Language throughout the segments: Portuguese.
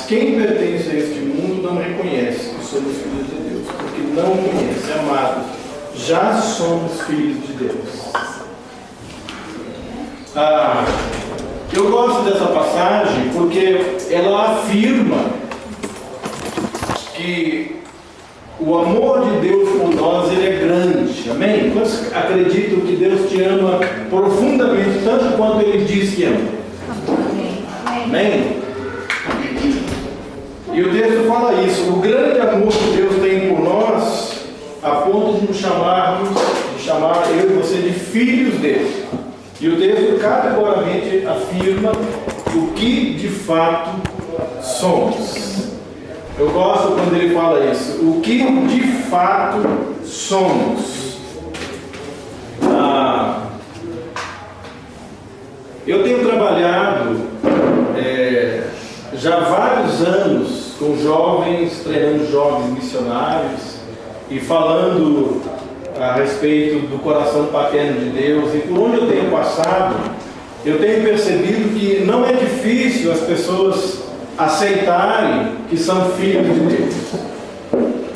Mas quem pertence a este mundo não reconhece que somos filhos de Deus, porque não conhece, amados, já somos filhos de Deus. Eu gosto dessa passagem porque ela afirma que o amor de Deus por nós, ele é grande, amém? Quantos acreditam que Deus te ama profundamente, tanto quanto Ele diz que ama? Amém? E o texto fala isso, o grande amor que Deus tem por nós, a ponto de nos chamar eu e você de filhos dele. E o texto categoricamente afirma o que de fato somos. Eu gosto quando ele fala isso, o que de fato somos. Eu tenho trabalhado já há vários anos com jovens, treinando jovens missionários e falando a respeito do coração paterno de Deus. E por onde eu tenho passado, eu tenho percebido que não é difícil as pessoas aceitarem que são filhos de Deus.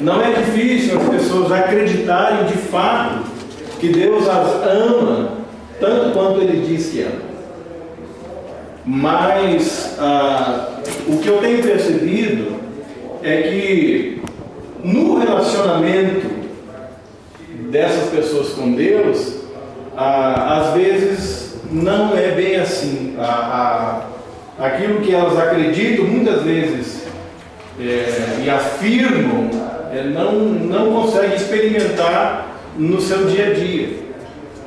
Não é difícil as pessoas acreditarem de fato que Deus as ama tanto quanto Ele diz que ama. Mas o que eu tenho percebido é que no relacionamento dessas pessoas com Deus, às vezes não é bem assim. Aquilo que elas acreditam muitas vezes e afirmam, não conseguem experimentar no seu dia a dia,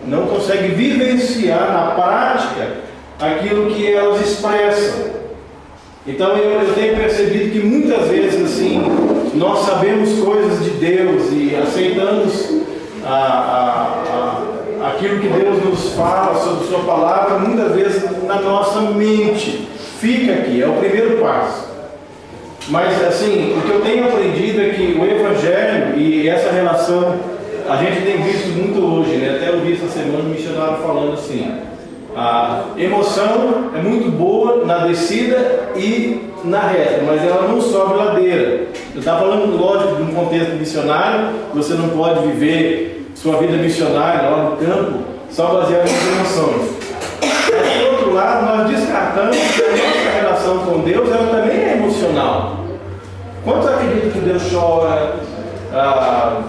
não conseguem vivenciar na prática aquilo que elas expressam. Então eu tenho percebido que muitas vezes assim, nós sabemos coisas de Deus e aceitamos aquilo que Deus nos fala sobre Sua palavra, muitas vezes na nossa mente. Fica aqui, é o primeiro passo. Mas assim, o que eu tenho aprendido é que o Evangelho e essa relação, a gente tem visto muito hoje, né? Até eu vi essa semana um missionário falando assim, a emoção é muito boa na descida e na reta, mas ela não sobe ladeira. Eu estava falando, lógico, de um contexto missionário, você não pode viver sua vida missionária lá no campo só baseado nas emoções. Mas, por outro lado, nós descartamos que a nossa relação com Deus, ela também é emocional. Quantos acreditam que Deus chora?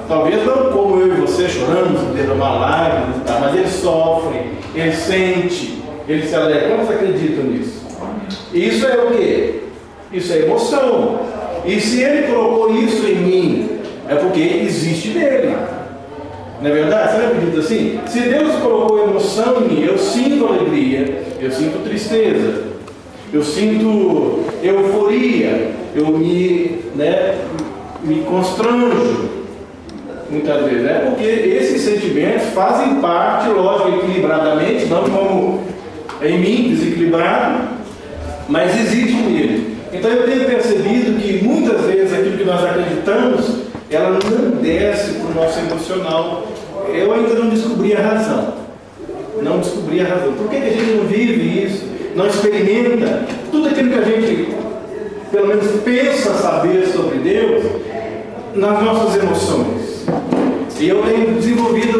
Talvez não como eu e você choramos, derramar lágrimas, mas Ele sofre, Ele sente, Ele se alegra. Quantos acreditam nisso? Isso é o quê? Isso é emoção. E se Ele colocou isso em mim, é porque existe nele. Não é verdade? Você não acredita assim? Se Deus colocou emoção em mim, eu sinto alegria, eu sinto tristeza, eu sinto euforia, eu me constranjo muitas vezes, né? Porque esses sentimentos fazem parte, lógico, equilibradamente, não como em mim, desequilibrado, mas existe nele. Então eu tenho percebido que muitas vezes aquilo que nós acreditamos, ela não desce para o nosso emocional. Eu ainda não descobri a razão. Não descobri a razão. Por que a gente não vive isso? Não experimenta tudo aquilo que a gente, pelo menos, pensa saber sobre Deus nas nossas emoções. E eu tenho desenvolvido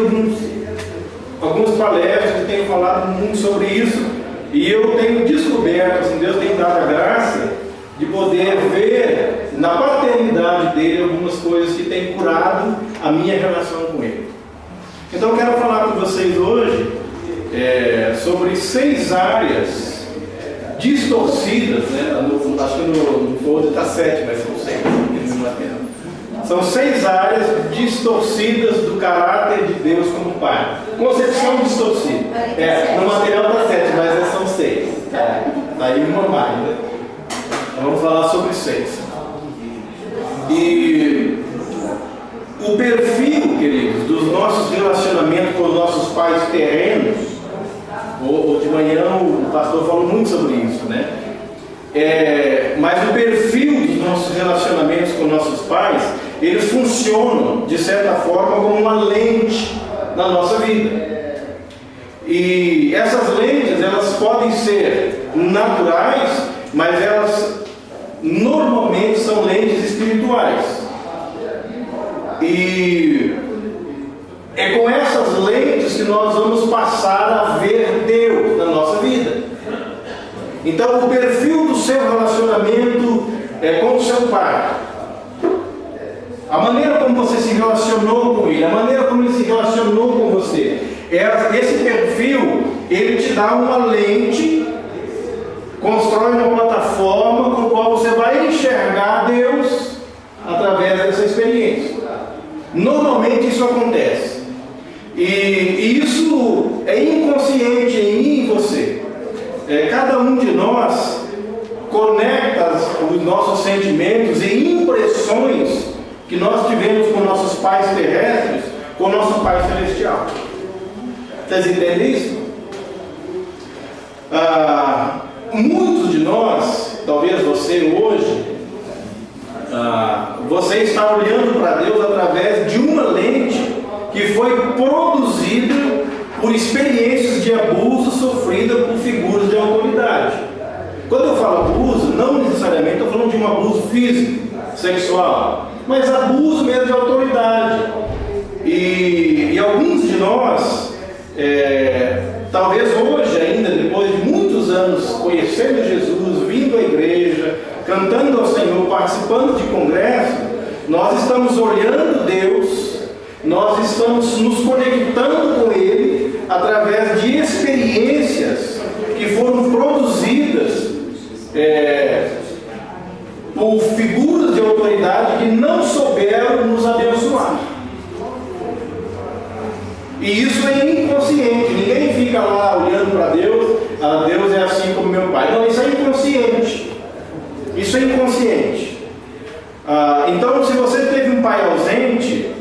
alguns palestras que tenho falado muito sobre isso. E eu tenho descoberto, assim, Deus tem dado a graça de poder ver na paternidade dele algumas coisas que têm curado a minha relação com ele. Então eu quero falar com vocês hoje sobre 6 áreas distorcidas, né? Acho que no folder está 7, mas são 6. São 6 áreas distorcidas do caráter de Deus como Pai. Concepção distorcida. No material está 7, mas são 6. Está aí uma mais, né? Então vamos falar sobre 6. E o perfil, queridos, dos nossos relacionamentos com os nossos pais terrenos, ou de manhã o pastor falou muito sobre isso, né? Mas o perfil dos nossos relacionamentos com nossos pais, eles funcionam, de certa forma, como uma lente na nossa vida. E essas lentes, elas podem ser naturais, mas elas normalmente são lentes espirituais. E é com essas lentes que nós vamos passar a ver Deus na nossa vida. Então, o perfil do seu relacionamento com o seu pai, a maneira como você se relacionou com ele, a maneira como ele se relacionou com você, esse perfil, ele te dá uma lente, constrói uma plataforma com a qual você vai enxergar Deus através dessa experiência. Normalmente isso acontece. E isso é inconsciente em mim e em você. Cada um de nós conecta os nossos sentimentos e impressões que nós tivemos com nossos pais terrestres com o nosso Pai Celestial. Vocês entendem isso? Muitos de nós, talvez você hoje, você está olhando para Deus através de uma lente que foi produzida por experiências de abuso sofridas por figuras de autoridade. Quando eu falo abuso, não necessariamente estou falando de um abuso físico, sexual, mas abuso mesmo de autoridade. E alguns de nós, talvez hoje ainda, depois de muitos anos conhecendo Jesus, vindo à igreja, cantando ao Senhor, participando de congresso, nós estamos olhando Deus, nós estamos nos conectando com Ele através de experiências que foram produzidas por figuras de autoridade que não souberam nos abençoar. E isso é inconsciente, ninguém fica lá olhando para Deus, Deus é assim como meu pai. Não, isso é inconsciente. Isso é inconsciente. Então, se você teve um pai ausente,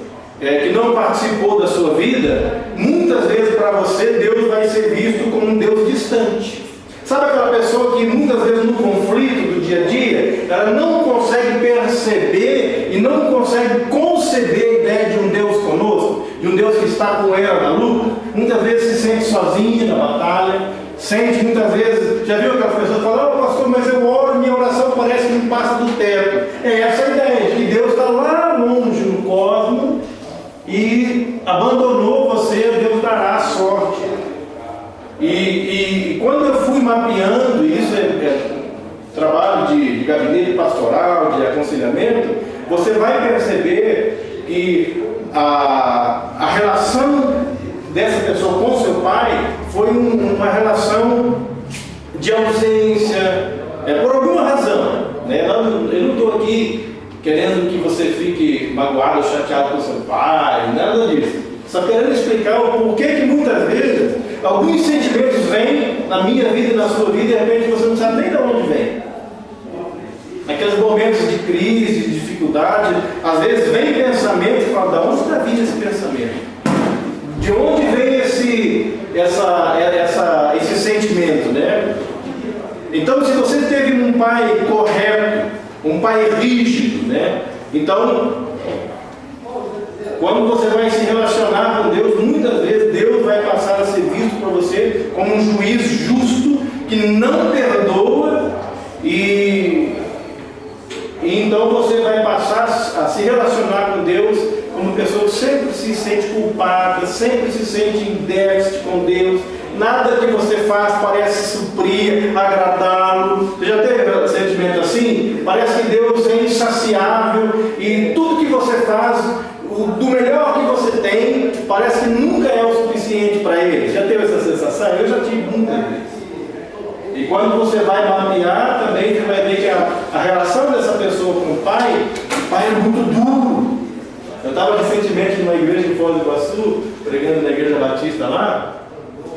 que não participou da sua vida, muitas vezes para você Deus vai ser visto como um Deus distante. Sabe aquela pessoa que muitas vezes no conflito do dia a dia, ela não consegue perceber e não consegue conceber a ideia de um Deus conosco, de um Deus que está com ela na luta? Muitas vezes se sente sozinha na batalha, sente muitas vezes, já viu aquelas pessoas falando: "Oh, pastor, mas eu oro, minha oração parece que me passa do teto". É essa a ideia, de que Deus está lá longe no cosmos e abandonou você, Deus dará a sorte. E quando eu fui mapeando, isso é trabalho de gabinete pastoral, de aconselhamento, você vai perceber que a relação dessa pessoa com seu pai foi uma relação de ausência, por alguma razão, né? Eu não estou aqui querendo que você fique magoado, chateado com seu pai, nada disso. Só querendo explicar o porquê que muitas vezes alguns sentimentos vêm na minha vida e na sua vida e de repente você não sabe nem de onde vem. Naqueles momentos de crise, de dificuldade, às vezes vem pensamento e fala: "De onde está vindo esse pensamento? De onde vem esse sentimento?", né? Então, se você teve um pai correto, um pai rígido, né? Então, quando você vai se relacionar com Deus, muitas vezes Deus vai passar a ser visto para você como um juiz justo, que não perdoa, e então você vai passar a se relacionar com Deus como pessoa que sempre se sente culpada, sempre se sente em déficit com Deus. Nada que você faz parece suprir, agradá-lo. Você já teve sentimento assim? Parece que Deus é insaciável e tudo que você faz, do melhor que você tem, parece que nunca é o suficiente para Ele. Já teve essa sensação? Eu já tive muitas vezes. E quando você vai mapear, também você vai ver que a relação dessa pessoa com o pai é muito duro. Eu estava recentemente numa igreja em Foz do Iguaçu, pregando na igreja batista lá.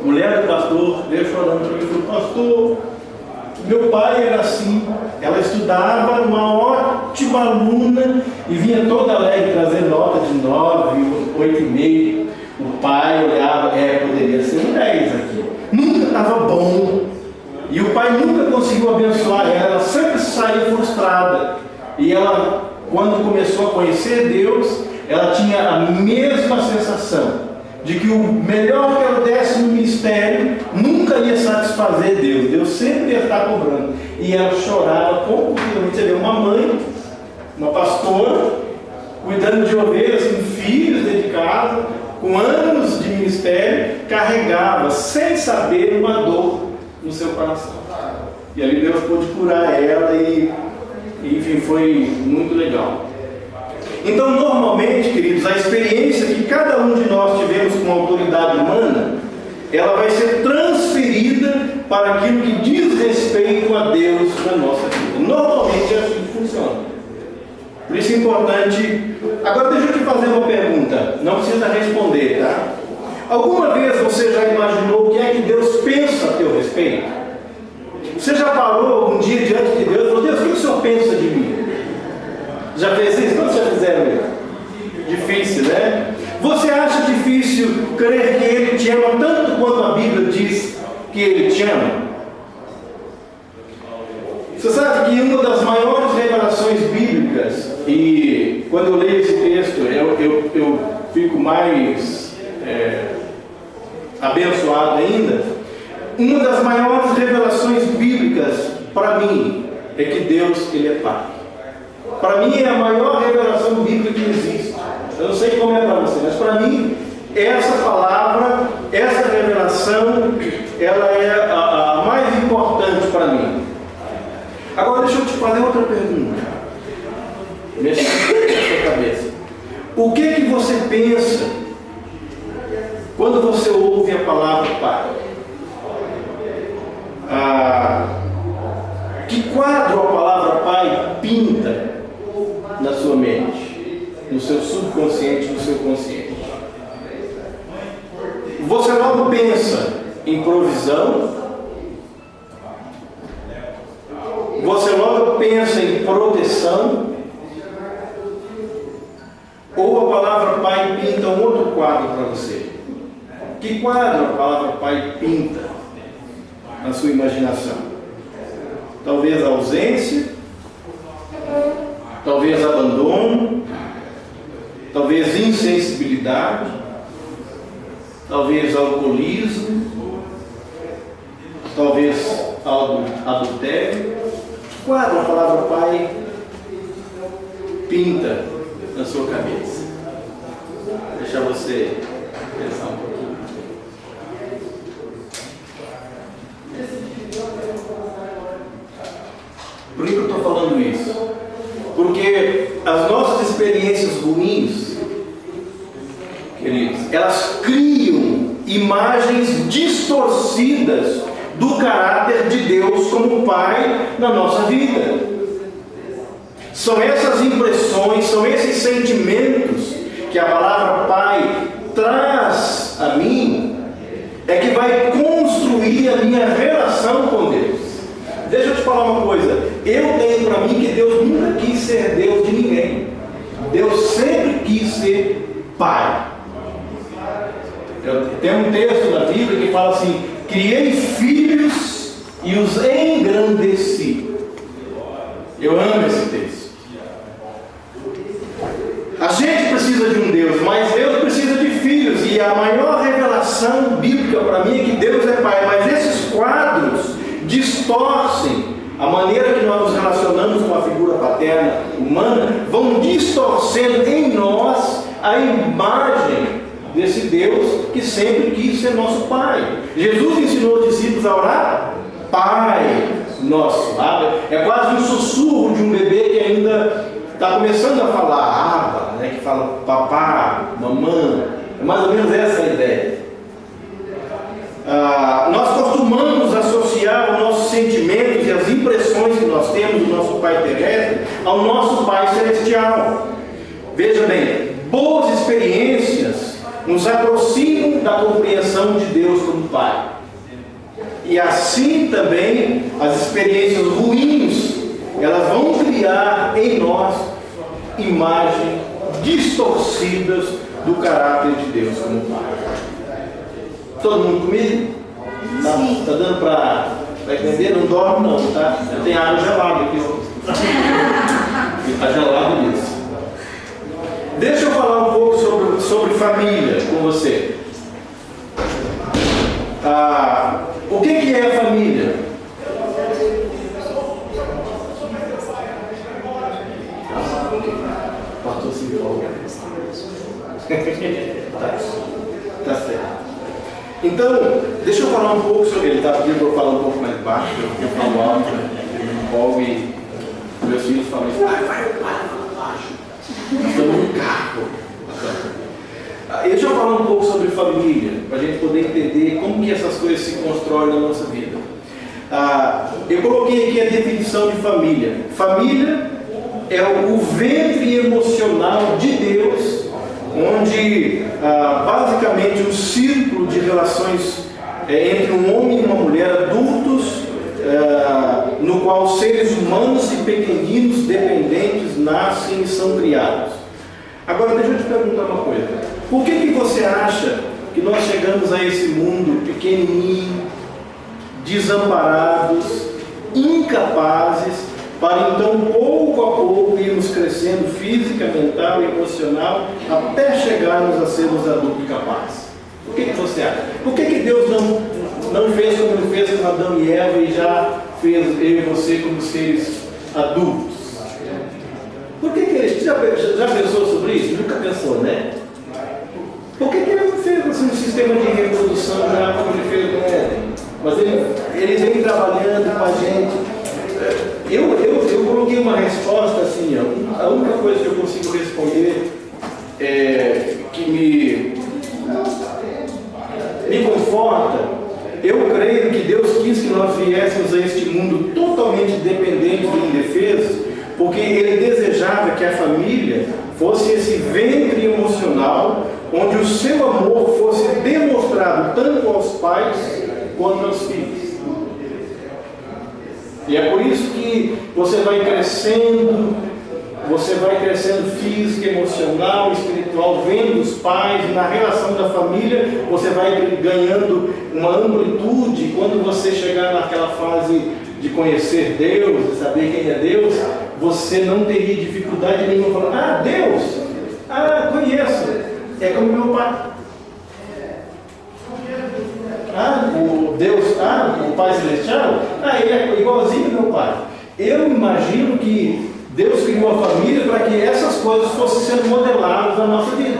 Mulher do pastor veio chorando para mim e falou: "Pastor, meu pai era assim". Ela estudava, uma ótima aluna, e vinha toda alegre, trazendo nota de 9, 8,5. O pai olhava: poderia ser um 10 aqui. Nunca estava bom. E o pai nunca conseguiu abençoar ela sempre saía frustrada. E ela, quando começou a conhecer Deus, ela tinha a mesma sensação. de que o melhor que ela desse no ministério nunca ia satisfazer Deus. Deus sempre ia estar cobrando. E ela chorava compulsivamente. Você vê, uma mãe, uma pastora, cuidando de ovelhas, com filhos dentro de casa, com anos de ministério, carregava, sem saber, uma dor no seu coração. E ali Deus pôde curar ela e enfim, foi muito legal. Então, normalmente, queridos, a experiência que cada um de nós tivemos com a autoridade humana, ela vai ser transferida para aquilo que diz respeito a Deus na nossa vida. Normalmente é assim que funciona. Por isso é importante. Agora deixa eu te fazer uma pergunta, não precisa responder, tá? Alguma vez você já imaginou o que é que Deus pensa a teu respeito? Você já parou algum dia diante de Deus e falou: Deus, o que o Senhor pensa de mim? Já fez isso? Quando já fizeram isso? Difícil, né? Você acha difícil crer que Ele te ama tanto quanto a Bíblia diz que Ele te ama? Você sabe que uma das maiores revelações bíblicas, e quando eu leio esse texto eu fico mais abençoado ainda, uma das maiores revelações bíblicas para mim é que Deus, Ele é Pai. Para mim é a maior revelação bíblica que existe. Eu não sei como é para você, mas para mim essa palavra, essa revelação, ela é a mais importante para mim. Agora deixa eu te fazer outra pergunta. Mexa na sua cabeça. O que você pensa quando você ouve a palavra Pai? Que quadro a palavra Pai pinta na sua mente, no seu subconsciente, no seu consciente? Você logo pensa em provisão? Você logo pensa em proteção? Ou a palavra Pai pinta um outro quadro para você? Que quadro a palavra Pai pinta na sua imaginação? Talvez ausência, talvez abandono, talvez insensibilidade, talvez alcoolismo, talvez adultério. Quadro a palavra Pai pinta na sua cabeça? Deixa você pensar um pouquinho. Por que eu estou falando isso? Porque as nossas experiências ruins, queridos, elas criam imagens distorcidas do caráter de Deus como Pai na nossa vida. São essas impressões, são esses sentimentos que a palavra Pai traz a mim, é que vai construir a minha relação com Deus. Deixa eu te falar uma coisa. Eu tenho para mim que Deus nunca quis ser Deus de ninguém. Deus sempre quis ser Pai. Tem um texto da Bíblia que fala assim: criei filhos e os engrandeci. Eu amo esse texto. A gente precisa de um Deus, mas Deus precisa de filhos. E a maior revelação bíblica para mim é que Deus é Pai. Mas esses quadros distorcem a maneira que nós nos relacionamos com a figura paterna humana, vão distorcendo em nós a imagem desse Deus que sempre quis ser nosso Pai. Jesus ensinou os discípulos a orar: Pai Nosso. É quase um sussurro de um bebê que ainda está começando a falar, que fala papá, mamãe. É mais ou menos essa a ideia. Nós costumamos associar os nossos sentimentos e as impressões que nós temos do nosso Pai terrestre ao nosso Pai celestial. Veja bem, boas experiências nos aproximam da compreensão de Deus como Pai. E assim também as experiências ruins, elas vão criar em nós imagens distorcidas do caráter de Deus como Pai. Todo mundo comigo? Tá dando para entender? Não dorme não, tá? Eu tenho água gelada aqui. Está gelado isso. Deixa eu falar um pouco sobre família com você. Tá certo. Então, deixa eu falar um pouco sobre ele. Tá pedindo para eu falar um pouco mais baixo, eu falo alto, eu me empolgo e meus filhos falam isso. Vai, fala baixo. Nós estamos no carro. Deixa eu falar um pouco sobre família, para a gente poder entender como que essas coisas se constroem na nossa vida. Eu coloquei aqui a definição de família. Família é o ventre emocional de Deus, onde basicamente um círculo de relações entre um homem e uma mulher adultos, no qual seres humanos e pequeninos dependentes nascem e são criados. Agora deixa eu te perguntar uma coisa. Por que você acha que nós chegamos a esse mundo pequenininho, desamparados, incapazes, para então pouco a pouco irmos crescendo física, mental e emocional até chegarmos a sermos adultos capazes? Por que você acha? Por que Deus não fez como Ele fez com Adão e Eva e já fez eu e você como seres adultos? Por que Ele já pensou sobre isso? Nunca pensou, né? Por que Ele não fez assim, um sistema de reprodução já como Ele fez com Éden? Mas ele vem trabalhando com a gente. Eu coloquei uma resposta assim, ó, a única coisa que eu consigo responder que me conforta. Eu creio que Deus quis que nós viéssemos a este mundo totalmente dependentes e indefesos, porque Ele desejava que a família fosse esse ventre emocional, onde o seu amor fosse demonstrado tanto aos pais quanto aos filhos. E é por isso que você vai crescendo física, emocional, espiritual, vendo os pais, na relação da família, você vai ganhando uma amplitude. Quando você chegar naquela fase de conhecer Deus, de saber quem é Deus, você não teria dificuldade nenhuma falando, Deus, conheço, é como meu pai. O Deus, o Pai Celestial, ele é igualzinho ao meu pai. Eu imagino que Deus criou a família para que essas coisas fossem sendo modeladas na nossa vida.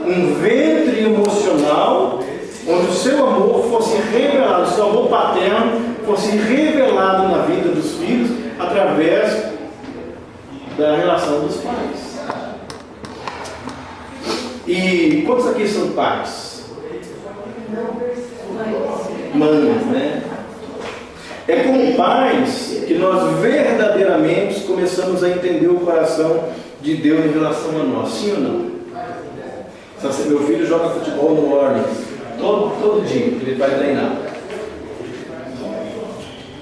Um ventre emocional, onde o seu amor fosse revelado, o seu amor paterno fosse revelado na vida dos filhos através da relação dos pais. E quantos aqui são pais? Mães, né? É com pais que nós verdadeiramente começamos a entender o coração de Deus em relação a nós, sim ou não? Meu filho joga futebol no Orleans todo dia, ele vai treinar.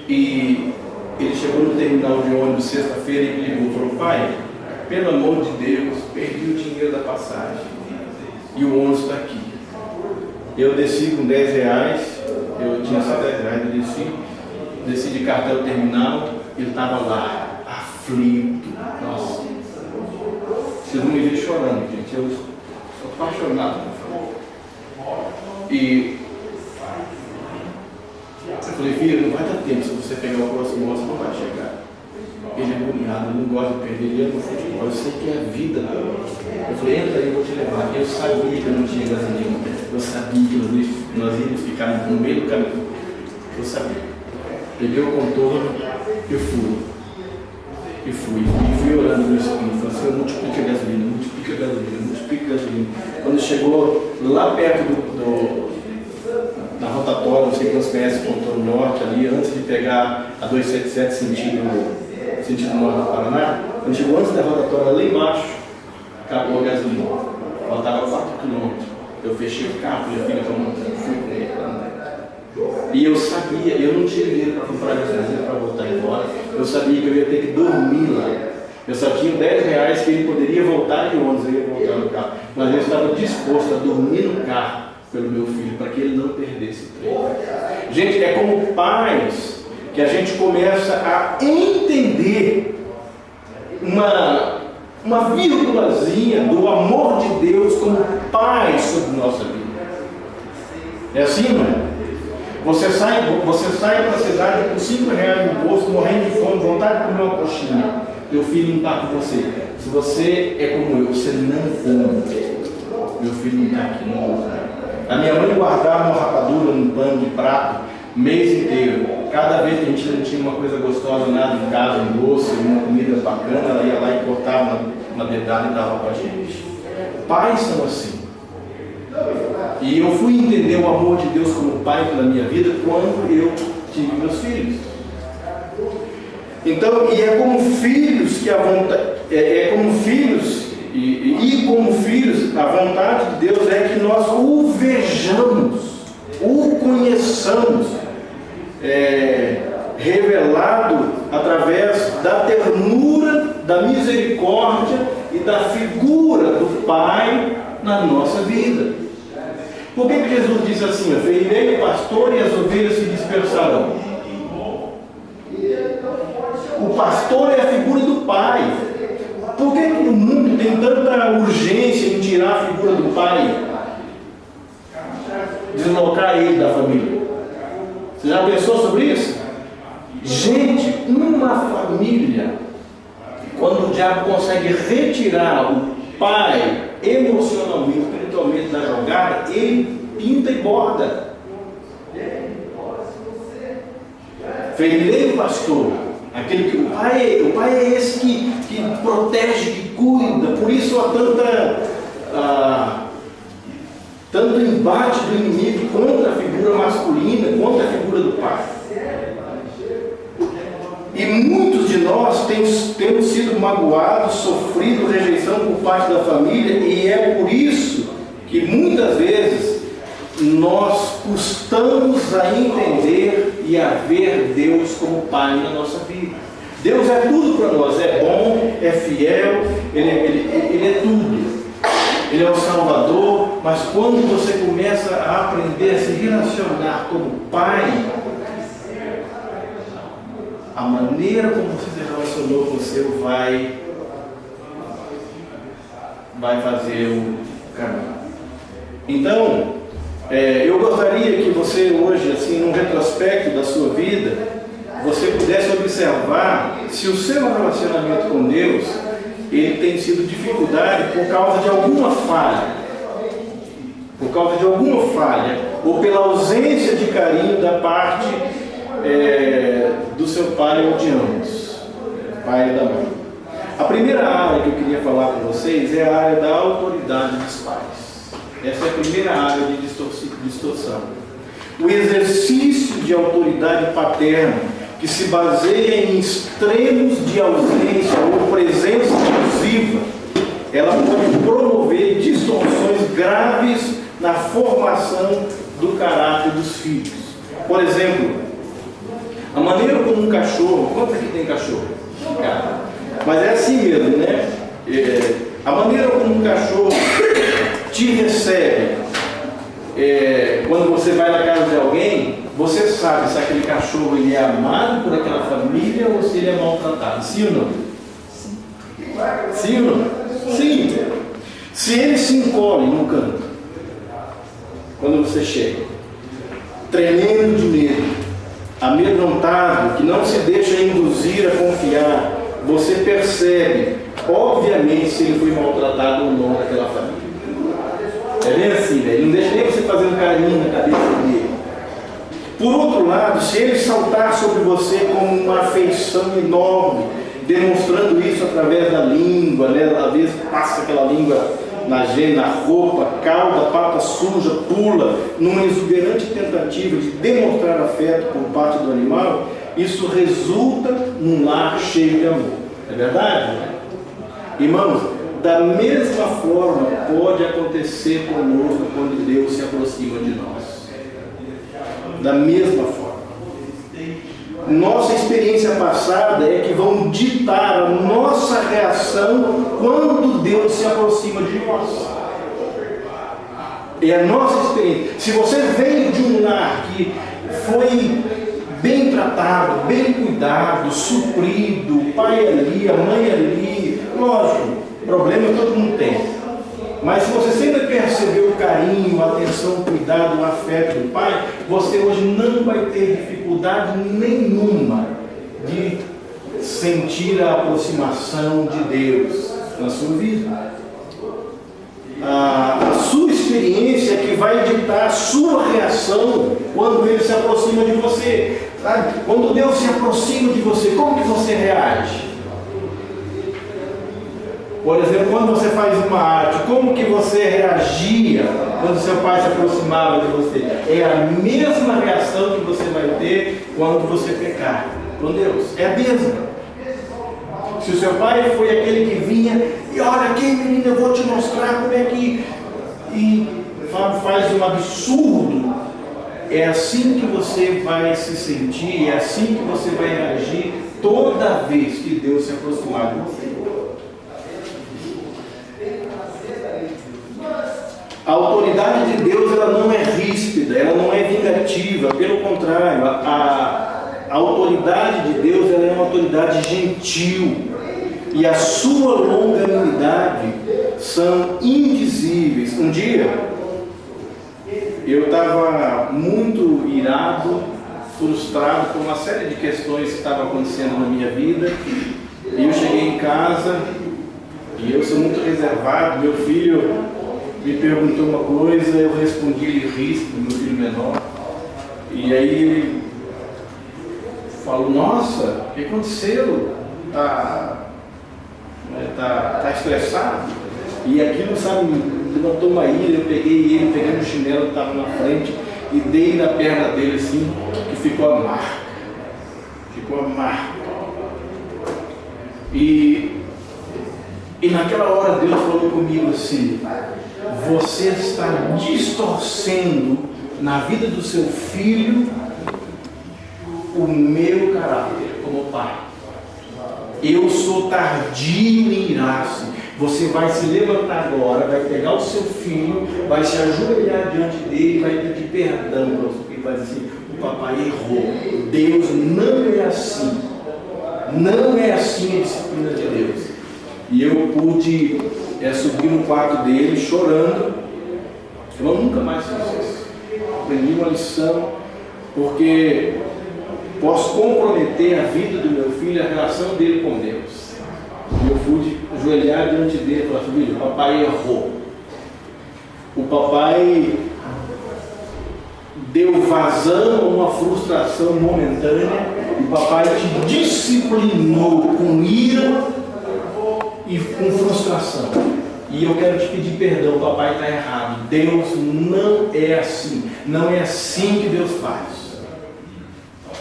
E ele chegou no terminal de ônibus sexta-feira e me ligou e falou, pai, pelo amor de Deus, perdi o dinheiro da passagem e o ônibus está aqui. Eu desci com 10 reais, eu tinha só 10 reais, eu desci de carro até o terminal, ele estava lá, aflito. Nossa, vocês não me viram chorando, gente, eu sou apaixonado. E eu falei, filho, não vai dar tempo, se você pegar o próximo ônibus, não vai chegar. Ele é agoniado, ele não gosta de perder, ele ama futebol, eu sei que é a vida dele. Eu falei, entra aí, eu vou te levar. Eu sabia que eu não tinha gasolina, eu sabia que nós íamos ficar no meio do caminho. Eu sabia. Peguei o contorno e fui. E fui orando no Espírito. Falei, Senhor, multiplica a gasolina. Quando chegou lá perto da rotatória, não sei quantos conhecem o contorno norte ali, antes de pegar a 277 sentido norte do Paraná, quando chegou antes da rotatória lá embaixo, acabou a gasolina. Faltava 4 quilômetros. Eu fechei o carro, minha filha fui com ele. E eu sabia, eu não tinha dinheiro para comprar gasolina para voltar embora. Eu sabia que eu ia ter que dormir lá. Eu só tinha 10 reais que ele poderia voltar de ônibus, eu ia voltar no carro. Mas eu estava disposto a dormir no carro pelo meu filho, para que ele não perdesse o trem. Gente, é como pais que a gente começa a entender uma vírgulazinha do amor de Deus como Pai sobre nossa vida. É assim, não é? Você sai para a cidade com 5 reais no bolso, morrendo de fome, vontade de comer uma coxinha. Teu filho não está com você. Se você é como eu, você não come. Meu filho não está aqui, não usa. A minha mãe guardava uma rapadura num pano de prato o mês inteiro. Cada vez que a gente não tinha uma coisa gostosa, nada em casa, um doce, uma comida bacana, ela ia lá e cortava uma dedada e dava para a gente. Pais são assim. E eu fui entender o amor de Deus como pai pela minha vida quando eu tive meus filhos. Então, e é como filhos que a vontade, como filhos, como filhos, a vontade de Deus é que nós o vejamos, o conheçamos, revelado através da ternura, da misericórdia e da figura do Pai na nossa vida. Por que Jesus disse assim: ferirei o pastor e as ovelhas se dispersarão? O pastor é a figura do Pai. Por que no mundo tem tanta urgência em tirar a figura do Pai, deslocar ele da família? Você já pensou sobre isso? Gente, uma família, quando o diabo consegue retirar o pai emocionalmente, espiritualmente da jogada, ele pinta e borda. Ferirei o pastor, aquele que o pai é esse que protege, que cuida. Por isso há tanto embate do inimigo contra a figura masculina, contra a figura do pai. E muitos de nós temos sido magoados, sofrido rejeição por parte da família, e é por isso que muitas vezes nós custamos a entender e a ver Deus como Pai na nossa vida. Deus é tudo para nós, é bom, é fiel, Ele é tudo. Ele é o Salvador, mas quando você começa a aprender a se relacionar como Pai, a maneira como você se relacionou com o seu vai fazer o caminho. Então, eu gostaria que você hoje, assim, num retrospecto da sua vida, você pudesse observar se o seu relacionamento com Deus, ele tem sido dificuldade por causa de alguma falha. Por causa de alguma falha, ou pela ausência de carinho da parte do seu pai ou de ambos, pai e da mãe. A primeira área que eu queria falar com vocês é a área da autoridade dos pais. Essa é a primeira área de distorção. O exercício de autoridade paterna, que se baseia em extremos de ausência ou presença exclusiva, ela pode promover distorções graves na formação do caráter dos filhos. Por exemplo, a maneira como um cachorro, quantos aqui tem cachorro? Mas é assim mesmo, né? A maneira como um cachorro te recebe, quando você vai na casa de alguém, você sabe se aquele cachorro ele é amado por aquela família ou se ele é maltratado. Sim ou não? Sim ou não? Sim. Se ele se encolhe no canto, quando você chega, tremendo de medo, amedrontado, que não se deixa induzir a confiar, você percebe, obviamente, se ele foi maltratado ou não naquela família. É bem assim, né? Ele não deixa nem você fazer um carinho na cabeça dele. Por outro lado, se ele saltar sobre você com uma afeição enorme, demonstrando isso através da língua, né? Às vezes passa aquela língua na roupa, cauda, pata suja, pula, numa exuberante tentativa de demonstrar afeto por parte do animal, isso resulta num lar cheio de amor. É verdade? Irmãos, da mesma forma pode acontecer conosco quando Deus se aproxima de nós. Da mesma forma. Nossa experiência passada é que vão ditar a nossa reação quando Deus se aproxima de nós. É a nossa experiência. Se você veio de um lar que foi bem tratado, bem cuidado, suprido, o pai ali, a mãe ali, lógico, problema todo mundo tem. Mas se você sempre percebeu o carinho, a atenção, o cuidado, o afeto do pai, você hoje não vai ter dificuldade nenhuma de sentir a aproximação de Deus. na sua vida. A sua experiência é que vai ditar a sua reação quando ele se aproxima de você. Sabe? Quando Deus se aproxima de você, como que você reage? Por exemplo, quando você faz uma arte, como que você reagia quando seu pai se aproximava de você? É a mesma reação que você vai ter quando você pecar com Deus. É a mesma. Se o seu pai foi aquele que vinha e olha aqui, menina, eu vou te mostrar como é que... E faz um absurdo. É assim que você vai se sentir, é assim que você vai reagir toda vez que Deus se aproximar de você. A autoridade de Deus, ela não é ríspida, ela não é vingativa, pelo contrário, a autoridade de Deus, ela é uma autoridade gentil, e a sua longanimidade são indizíveis. Um dia, eu estava muito irado, frustrado com uma série de questões que estavam acontecendo na minha vida, e eu cheguei em casa, e eu sou muito reservado, meu filho me perguntou uma coisa, eu respondi ele ríspido, meu filho menor, e aí ele falou, nossa, o que aconteceu? Tá estressado? E aquilo, sabe, me levantou uma ira, eu peguei no chinelo que estava na frente e dei na perna dele assim, que ficou a marca. E naquela hora Deus falou comigo assim, você está distorcendo na vida do seu filho o meu caráter como pai. Eu sou tardio em irar-se. Você vai se levantar agora, vai pegar o seu filho, vai se ajoelhar diante dele, vai pedir perdão. Ele vai dizer assim, o papai errou. Deus não é assim. Não é assim a disciplina de Deus. E eu pude subir no quarto dele chorando. Eu nunca mais fiz isso. Aprendi uma lição, porque posso comprometer a vida do meu filho, a relação dele com Deus. E eu pude ajoelhar diante dele e falar assim, filho, o papai errou. O papai deu vazão a uma frustração momentânea. O papai te disciplinou com ira e com frustração. E eu quero te pedir perdão, o papai está errado. Deus não é assim. Não é assim que Deus faz.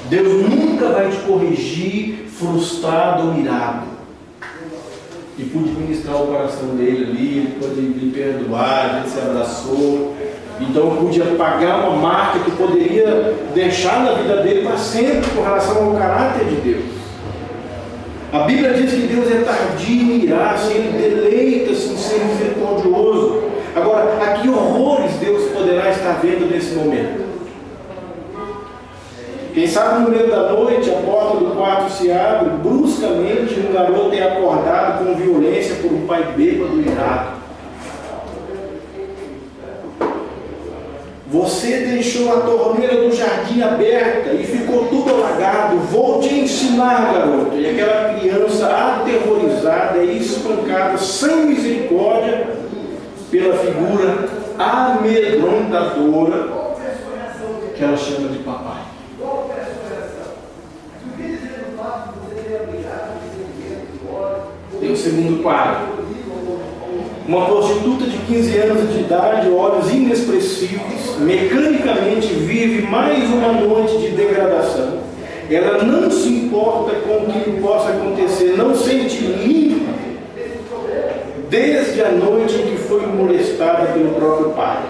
Deus nunca vai te corrigir frustrado ou irado. E pude ministrar o coração dele ali, ele pôde me perdoar, a gente se abraçou. Então eu pude apagar uma marca que poderia deixar na vida dele para sempre com relação ao caráter de Deus. A Bíblia diz que Deus é tardio em irar-se, ele deleita-se em ser misericordioso. Agora, a que horrores Deus poderá estar vendo nesse momento? Quem sabe no meio da noite a porta do quarto se abre, bruscamente um garoto é acordado com violência por um pai bêbado e irado. Você deixou a torneira do jardim aberta e ficou tudo alagado. Vou te ensinar, garoto. E aquela criança aterrorizada é espancada sem misericórdia pela figura amedrontadora que ela chama de papai. Tem o segundo quadro. Uma prostituta de 15 anos de idade, olhos inexpressivos, mecanicamente vive mais uma noite de degradação. Ela não se importa com o que possa acontecer, não sente limpa desde a noite em que foi molestada pelo próprio pai.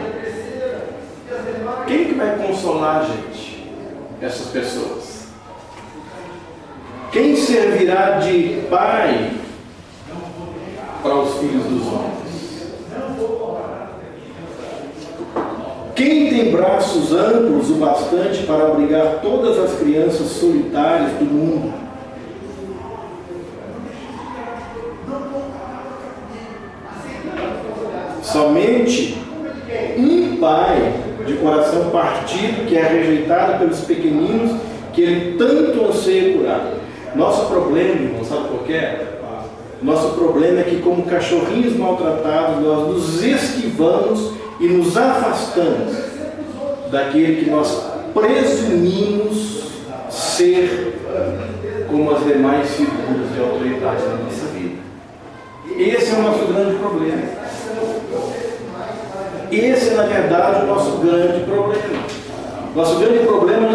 Quem que vai consolar, gente, essas pessoas? Quem servirá de pai para os filhos dos homens? Quem tem braços amplos o bastante para abrigar todas as crianças solitárias do mundo? Somente um pai de coração partido, que é rejeitado pelos pequeninos, que ele tanto anseia curar. Nosso problema, irmão, sabe por quê? Nosso problema é que, como cachorrinhos maltratados, nós nos esquivamos e nos afastamos daquele que nós presumimos ser como as demais figuras de autoridade na nossa vida. Esse é o nosso grande problema. Esse é, na verdade, o nosso grande problema. Nosso grande problema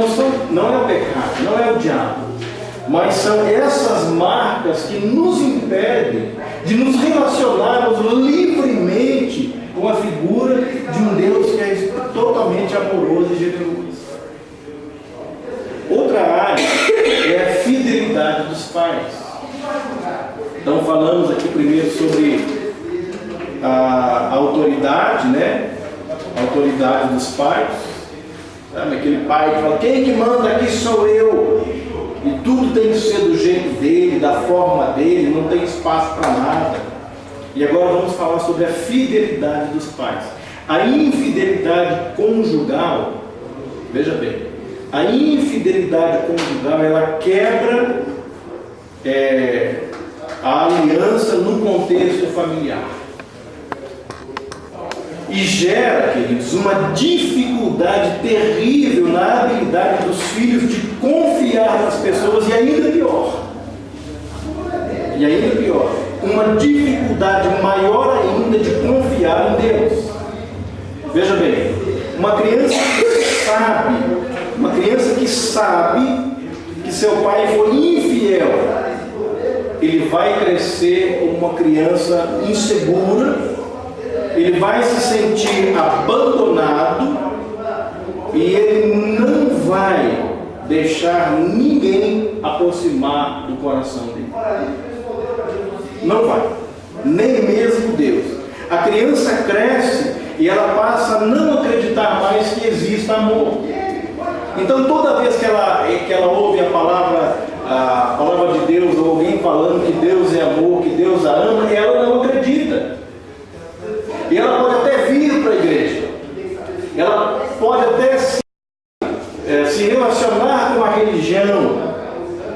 não é o pecado, não é o diabo, mas são essas marcas que nos impedem de nos relacionarmos livremente com a figura de um Deus que é totalmente amoroso e generoso. Outra área é a fidelidade dos pais. Então falamos aqui primeiro sobre a autoridade, né? A autoridade dos pais. Sabe, aquele pai que fala, quem que manda aqui sou eu. E tudo tem que ser do jeito dele, da forma dele, não tem espaço para nada. E agora vamos falar sobre a fidelidade dos pais. A infidelidade conjugal, veja bem, a infidelidade conjugal, ela quebra a aliança no contexto familiar. E gera, queridos, uma dificuldade terrível na habilidade dos filhos de confiar nas pessoas e ainda pior, uma dificuldade maior ainda de confiar em Deus. Veja bem, uma criança que sabe que seu pai foi infiel, ele vai crescer como uma criança insegura, ele vai se sentir abandonado e ele não vai deixar ninguém aproximar do coração dele. Não vai, nem mesmo Deus. A criança cresce e ela passa a não acreditar mais que exista amor. Então toda vez que ela ouve a palavra de Deus, ou alguém falando que Deus é amor, que Deus a ama, ela não acredita. E ela pode até vir para a igreja, ela pode até se relacionar com a religião,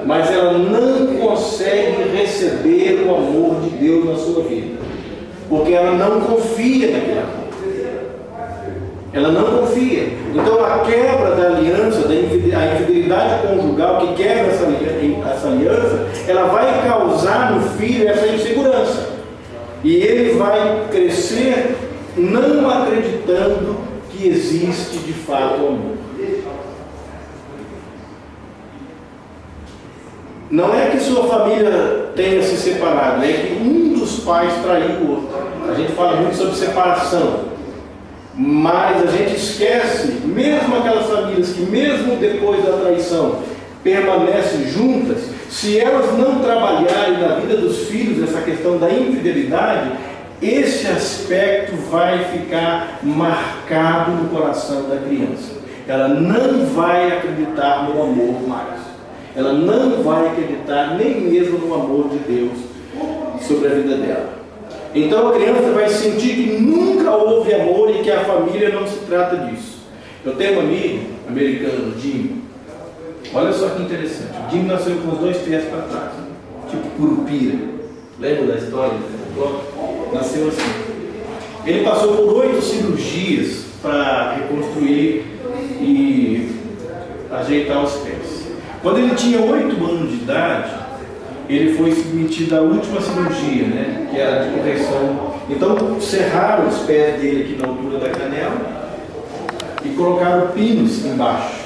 mas ela não consegue receber o amor de Deus na sua vida, porque ela não confia naquele amor. Ela não confia. Então a quebra da aliança, a infidelidade conjugal que quebra essa aliança, ela vai causar no filho essa insegurança. E ele vai crescer não acreditando que existe de fato amor. Não é que sua família tenha se separado, é que um dos pais traiu o outro. A gente fala muito sobre separação, mas a gente esquece, mesmo aquelas famílias que mesmo depois da traição permanecem juntas, se elas não trabalharem na vida dos filhos essa questão da infidelidade, esse aspecto vai ficar marcado no coração da criança. Ela não vai acreditar no amor mais. Ela não vai acreditar nem mesmo no amor de Deus sobre a vida dela. Então a criança vai sentir que nunca houve amor e que a família não se trata disso. Eu tenho um amigo americano, Jim. Olha só que interessante. O Jim nasceu com os 2 pés para trás, tipo curupira. Lembra da história? Nasceu assim. Ele passou por 8 cirurgias para reconstruir e ajeitar os pés. Quando ele tinha 8 anos de idade, ele foi submetido à última cirurgia, né, que era de correção. Então serraram os pés dele aqui na altura da canela e colocaram pinos embaixo.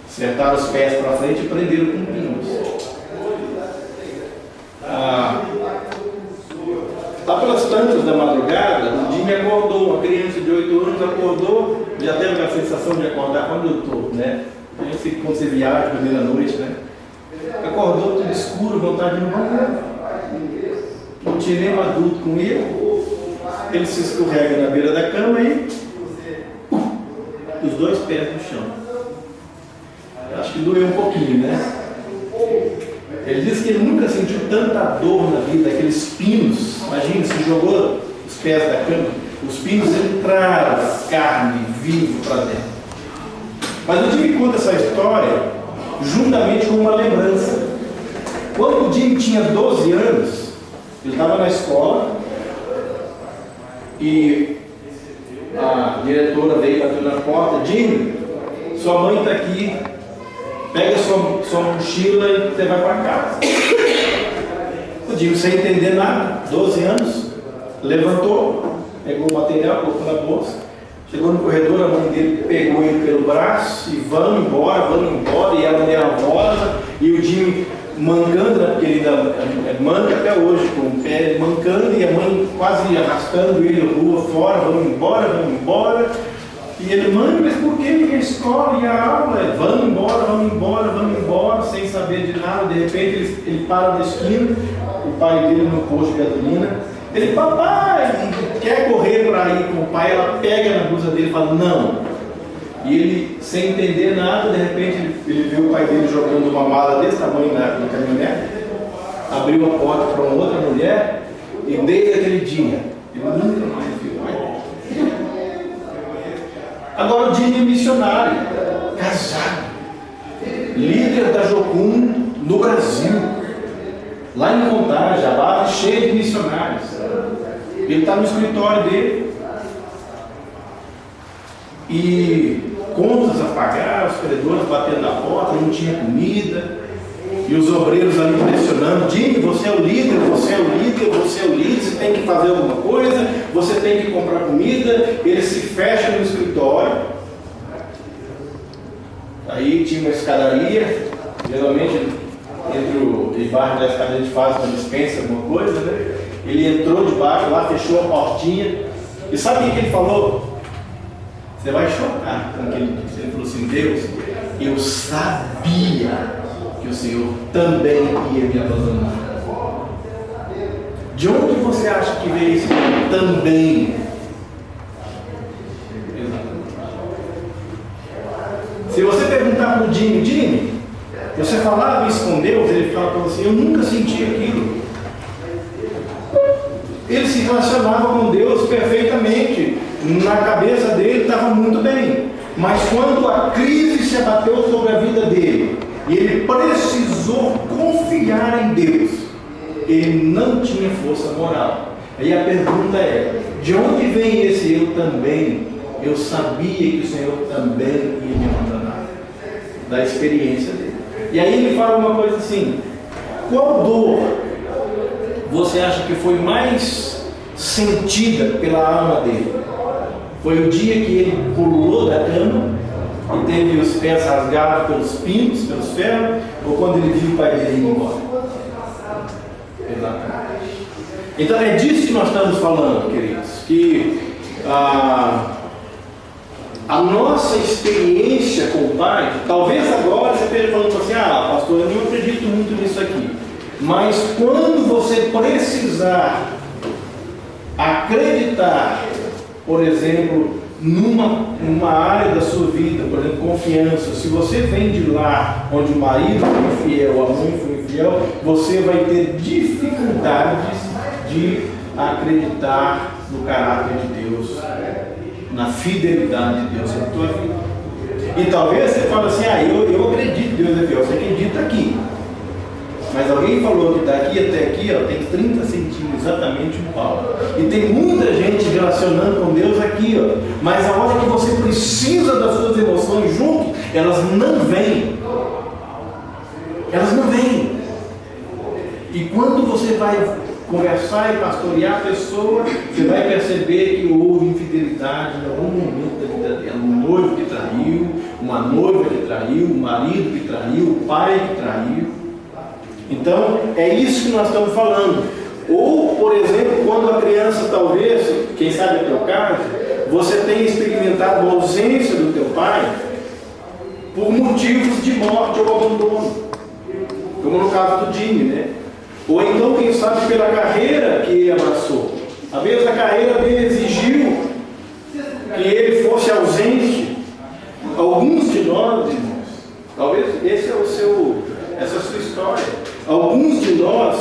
Acertaram os pés para frente e prenderam com pinos. Lá pelas tantas da madrugada, o Jimmy acordou, uma criança de 8 anos acordou, já teve a sensação de acordar quando eu estou, né? Eu sei que quando você viaja, primeira noite, né? Acordou tudo escuro, vontade de ir no banheiro. Não tinha nenhum adulto com ele se escorrega na beira da cama e os 2 pés no chão. Eu acho que doeu um pouquinho, né? Ele disse que ele nunca sentiu tanta dor na vida, aqueles pinos. Imagina, se jogou os pés da cama, os pinos entraram carne viva para dentro. Mas o Jim conta essa história juntamente com uma lembrança. Quando o Jim tinha 12 anos, Ele estava na escola e a diretora veio batendo na porta: Jimmy, sua mãe está aqui, pega sua mochila e você vai para casa. O Jimmy, sem entender nada, 12 anos, levantou, pegou o material, colocou na bolsa, chegou no corredor, a mãe dele pegou ele pelo braço e vamos embora, e ela nervosa, e o Jimmy mancando, né, porque ele ainda manca até hoje, com o pé mancando, e a mãe quase arrastando ele rua fora: vamos embora. E ele: mãe, mas por que a escola e a aula? Vamos embora, sem saber de nada. De repente ele para na esquina, o pai dele no posto de gasolina. Ele: papai, quer correr para ir com o pai. Ela pega na blusa dele e fala: não. E ele, sem entender nada, de repente ele viu o pai dele jogando uma mala desse tamanho na caminhonete, abriu a porta para uma outra mulher, e desde aquele dia ele nunca mais viu o pai dele. Agora o Jimmy é missionário, casado, líder da Jocum no Brasil, lá em Contagem, a base cheia de missionários. Ele está no escritório dele e contas a pagar, os credores batendo na porta, não tinha comida, e os obreiros ali pressionando: Jimmy, você é o líder, você tem que fazer alguma coisa, você tem que comprar comida. Ele se fecha no escritório. Aí tinha uma escadaria, geralmente debaixo da escadaria a gente faz uma dispensa, alguma coisa, né? Ele entrou debaixo lá, fechou a portinha, e sabe o que ele falou? Você vai chocar com o que ele disse. Ele falou assim: Deus, eu sabia que o Senhor também ia me abandonar. De onde você acha que veio esse também? Se você perguntar para o Jimmy, você falava isso com Deus, ele fala para você: eu nunca senti aquilo. Ele se relacionava com Deus perfeitamente, na cabeça dele estava muito bem, mas quando a crise se abateu sobre a vida dele e ele precisou confiar em Deus, ele não tinha força moral. Aí a pergunta é: de onde vem esse eu também? Eu sabia que o Senhor também ia me abandonar. Da experiência dele. E aí ele fala uma coisa assim: qual dor você acha que foi mais sentida pela alma dele? Foi o dia que ele pulou da cama e teve os pés rasgados pelos pinos, pelos ferros, ou quando ele viu o pai dele ir embora? Exatamente. Então é disso que nós estamos falando, queridos, que a nossa experiência com o Pai, talvez agora você esteja falando assim: pastor, eu não acredito muito nisso aqui. Mas quando você precisar acreditar, por exemplo, numa área da sua vida, por exemplo, confiança, se você vem de lá onde o marido foi infiel, a mãe foi infiel, você vai ter dificuldades de acreditar no caráter de Deus, na fidelidade de Deus na tua vida. E talvez você fale assim: eu acredito que Deus é fiel. Você acredita aqui, mas alguém falou que daqui até aqui tem 30 centímetros, exatamente um pau. E tem muita gente relacionando com Deus aqui, mas a hora que você precisa das suas emoções junto, elas não vêm. E quando você vai conversar e pastorear a pessoa, você vai perceber que houve infidelidade em algum momento da vida dela. Um noivo que traiu, uma noiva que traiu, um marido que traiu, o pai que traiu. Então, é isso que nós estamos falando. Ou, por exemplo, quando a criança, talvez, quem sabe é o teu caso, você tenha experimentado a ausência do teu pai por motivos de morte ou abandono, como no caso do Jimmy, né? Ou então, quem sabe, pela carreira que ele abraçou. Às vezes a carreira dele exigiu que ele fosse ausente. Alguns de nós, irmãos, talvez essa é a sua história. Alguns de nós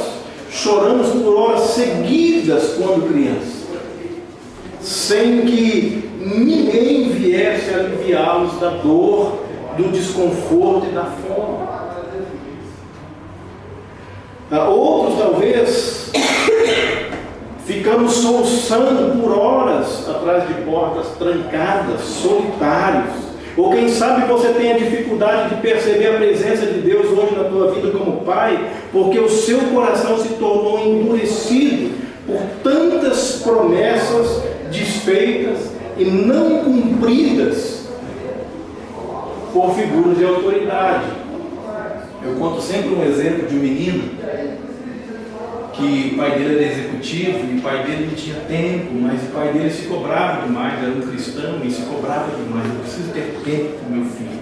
choramos por horas seguidas quando criança, sem que ninguém viesse aliviá-los da dor, do desconforto e da fome. Outros talvez ficamos soluçando por horas atrás de portas trancadas, solitários. Ou quem sabe você tem a dificuldade de perceber a presença de Deus hoje na tua vida como pai, porque o seu coração se tornou endurecido por tantas promessas desfeitas e não cumpridas por figuras de autoridade. Eu conto sempre um exemplo de um menino que o pai dele era executivo e o pai dele não tinha tempo, mas o pai dele se cobrava demais, era um cristão e se cobrava demais. Eu preciso ter tempo para o meu filho.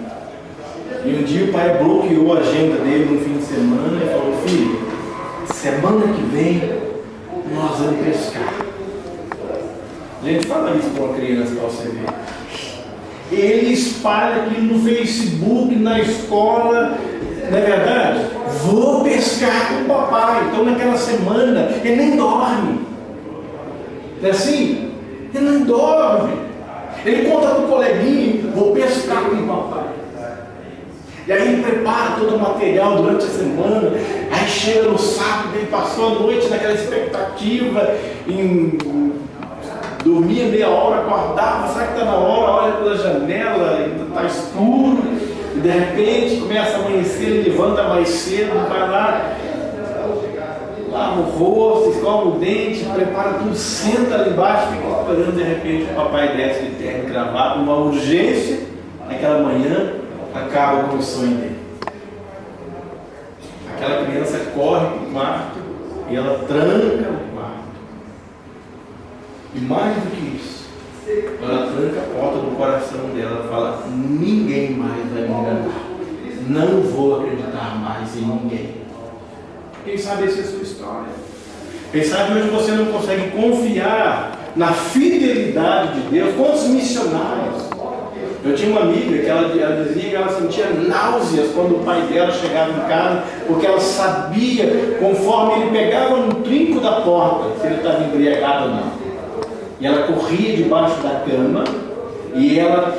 E um dia o pai bloqueou a agenda dele no fim de semana e falou: filho, semana que vem nós vamos pescar. Gente, fala isso para uma criança para você ver. Ele espalha aquilo no Facebook, na escola. Não é verdade? Vou pescar com o papai. Então naquela semana ele nem dorme. Não é assim? Ele não dorme. Ele conta para o coleguinha: vou pescar com o papai. E aí ele prepara todo o material durante a semana. Aí chega no sábado, ele passou a noite naquela expectativa, dormia meia hora, acordava, sabe que está na hora, olha pela janela, ainda está escuro. E de repente começa a amanhecer, ele levanta mais cedo, vai lá, lava o rosto, escova o dente, prepara tudo, senta ali embaixo, fica esperando. De repente o papai desce de terno e gravata, uma urgência, naquela manhã, acaba com o sonho dele. Aquela criança corre para o quarto e ela tranca o quarto. E mais do que isso, ela tranca a porta do coração dela e fala: ninguém mais vai me enganar. Não vou acreditar mais em ninguém. Quem sabe essa é a sua história. Quem sabe hoje você não consegue confiar na fidelidade de Deus. Quantos missionários? Eu tinha uma amiga que ela dizia que ela sentia náuseas quando o pai dela chegava em casa, porque ela sabia, conforme ele pegava no trinco da porta, se ele estava embriagado ou não. E ela corria debaixo da cama e ela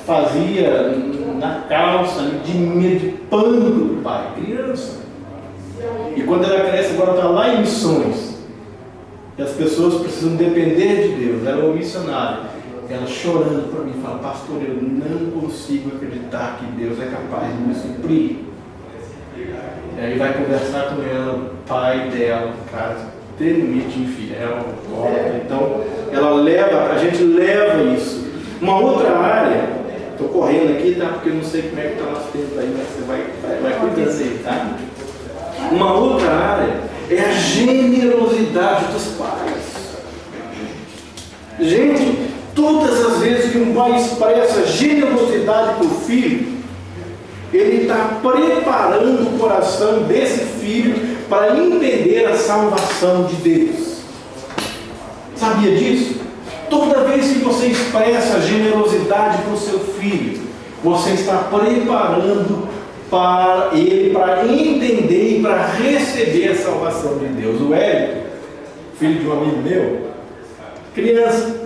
fazia na calça de pano do pai, criança. E quando ela cresce, agora está lá em missões. E as pessoas precisam depender de Deus. Ela é uma missionária. Ela chorando para mim, fala: pastor, eu não consigo acreditar que Deus é capaz de me suprir. E aí vai conversar com ela, o pai dela, cara, extremamente infiel, então a gente leva isso. Uma outra área, estou correndo aqui, tá? Porque eu não sei como é que está o nosso tempo aí, mas você vai cuidando aí, tá? Uma outra área é a generosidade dos pais. Gente, todas as vezes que um pai expressa generosidade para o filho, ele está preparando o coração desse filho para entender a salvação de Deus. Sabia disso? Toda vez que você expressa generosidade para o seu filho, você está preparando para ele, para entender e para receber a salvação de Deus. O Hélio, filho de um amigo meu, criança,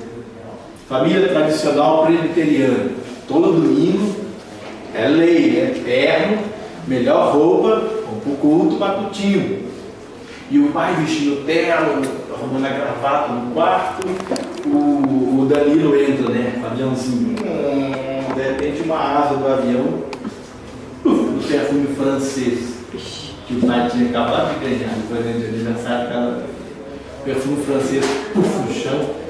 família tradicional presbiteriana, todo domingo é lei, é terno, melhor roupa, para o culto matutino. E o pai vestindo terno, arrumando a gravata no quarto, o Danilo entra, né, aviãozinho, de repente uma asa do avião, do perfume francês, que o pai tinha acabado de ganhar no presente de aniversário, aquela perfume francês, no chão.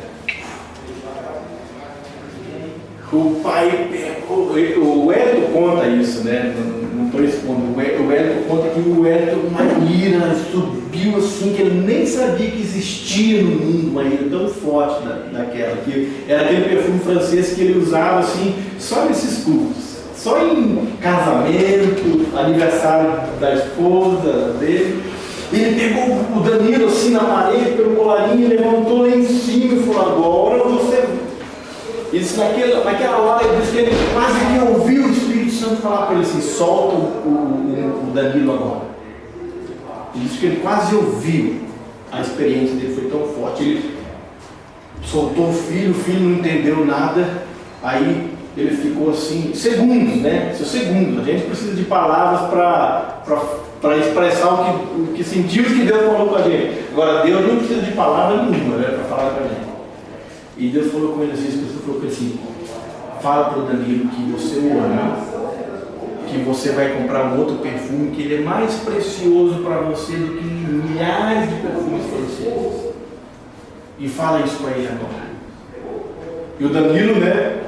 O pai pegou, o Hélio conta isso, né? Não estou expondo. O Hélio conta que o Hélio, uma ira, subiu assim, que ele nem sabia que existia no mundo uma ira tão forte daquela. Que era aquele perfume francês que ele usava assim, só nesses cultos, só em casamento, aniversário da esposa dele. Ele pegou o Danilo assim na parede, pelo colarinho, levantou lá em cima e falou: agora você. Isso naquela hora ele disse que ele quase que ouviu o Espírito Santo falar para ele assim: solta o Danilo agora. Ele disse que ele quase ouviu. A experiência dele foi tão forte. Ele soltou o filho não entendeu nada. Aí ele ficou assim, segundos, né? Segundos. A gente precisa de palavras para para expressar o que sentimos que Deus falou com a gente. Agora, Deus não precisa de palavra nenhuma, né, para falar com a gente. E Deus falou com ele assim, as pessoas falou assim, fala para o Danilo que você o ama, que você vai comprar um outro perfume, que ele é mais precioso para você do que milhares de perfumes preciosos. E fala isso para ele agora. E o Danilo, né?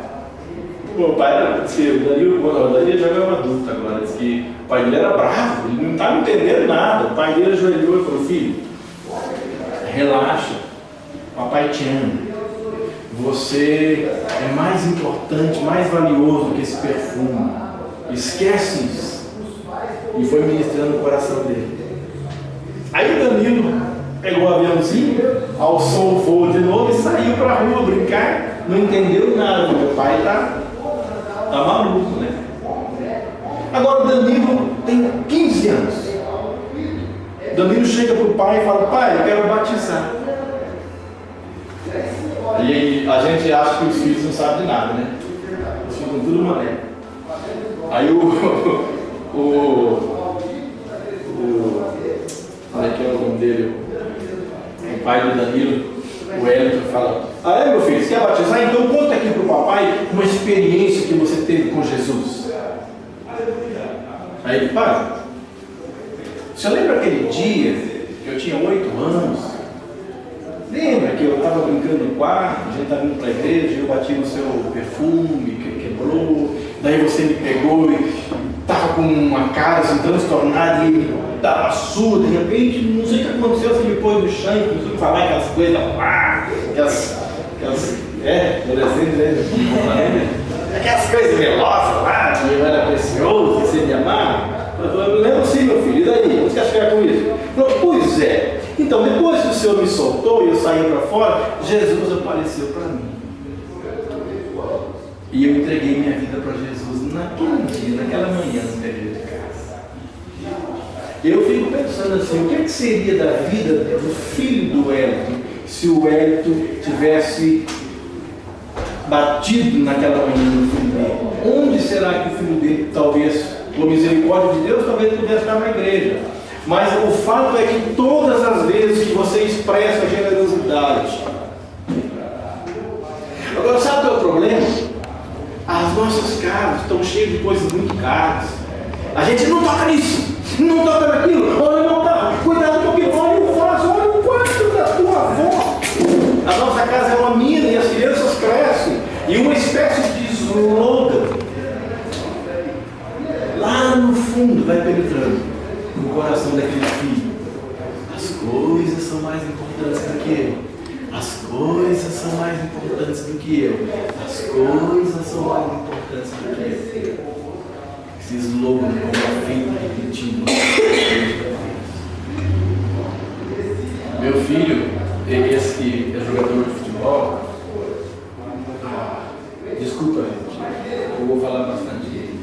O pai era, o Danilo já é um adulto agora, disse que o pai dele era bravo, ele não estava entendendo nada. O pai dele ajoelhou e falou, filho, relaxa, papai te ama. Você é mais importante, mais valioso que esse perfume. Esquece isso. E foi ministrando o coração dele. Aí o Danilo pegou o aviãozinho, alçou o voo de novo e saiu para a rua brincar. Não entendeu nada. Meu pai tá maluco, né? Agora o Danilo tem 15 anos. Danilo chega para o pai e fala, pai, eu quero batizar. E a gente acha que os filhos não sabem de nada, né? Os filhos são tudo mané. Aí como é que é o nome dele? O pai do Danilo, o Hélio, fala, meu filho, você quer batizar? Então conta aqui para o papai uma experiência que você teve com Jesus. Aí ele, pai, você lembra aquele dia que eu tinha 8 anos? Lembra que eu estava brincando no quarto, a gente estava indo para a igreja, eu bati no seu perfume, que quebrou, daí você me pegou e estava com uma cara assim transtornada e me dava surda, de repente, não sei o que aconteceu, você me pôs no chão e começou a falar aquelas coisas, aquelas coisas velozes lá, que eu era precioso, que você me amava. Eu lembro sim, meu filho, e daí? Você quer ficar com isso? Falei, pois é. Então, depois que o Senhor me soltou e eu saí para fora, Jesus apareceu para mim. E eu entreguei minha vida para Jesus naquele dia, naquela manhã, no interior de casa. Eu fico pensando assim, o que, que seria da vida do filho do Hélito, se o Hélito tivesse batido naquela manhã no filho dele? Onde será que o filho dele, talvez, por misericórdia de Deus, talvez pudesse estar na igreja? Mas o fato é que todas as vezes que você expressa a generosidade. Agora, sabe qual é o problema? As nossas casas estão cheias de coisas muito caras. A gente não toca nisso, não toca naquilo. Olha o meu carro, cuidado com o que olha o vaso, olha o quarto da tua avó. A nossa casa é uma mina e as crianças crescem. E uma espécie de slogan lá no fundo vai penetrando no coração daquele filho. As coisas são mais importantes do que eu. As coisas são mais importantes do que eu. As coisas são mais importantes do que eu. Esse slogan como uma fita repetindo. Meu filho, esse que é jogador de futebol, desculpa gente, eu vou falar bastante dele.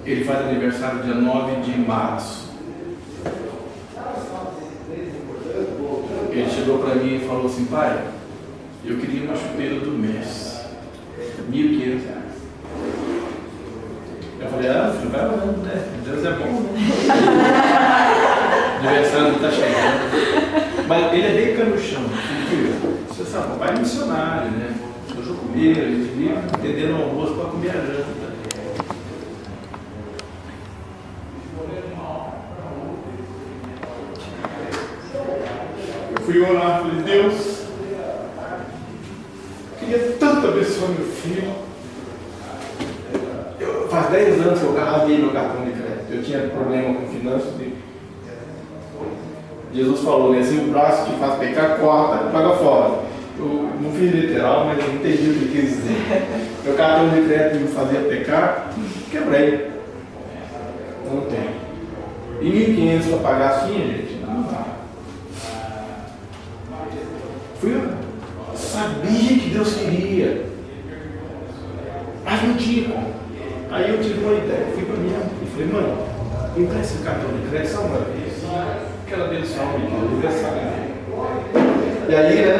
Ele faz aniversário dia 9 de março. Ele chegou para mim e falou assim, pai, eu queria uma chuteira do mês, R$1.500. Eu falei, filho, vai olhando, né? Deus é bom, né? Aniversário está chegando. Mas ele é bem pé no chão. Filho, você sabe, papai é missionário, né? Eu sou comer, ele devia entender no almoço para comer a janta. Fui orar, falei, Deus, queria tanto abençoar meu filho. Faz 10 anos que eu rasguei meu cartão de crédito. Eu tinha problema com finanças. Jesus falou, né? Se o braço te faz pecar, corta, paga fora. Eu não fiz literal, mas eu entendi o que ele quis dizer. Meu cartão de crédito me fazia pecar, quebrei. Não tem. E 1.500 para pagar assim, gente? Não dá. Sabia que Deus queria, mas não tinha como. Aí eu tive uma ideia, fui para minha mãe e falei, mãe, me empresta esse cartão de crédito só uma vez, quero abençoar o meu aniversário. E aí, né,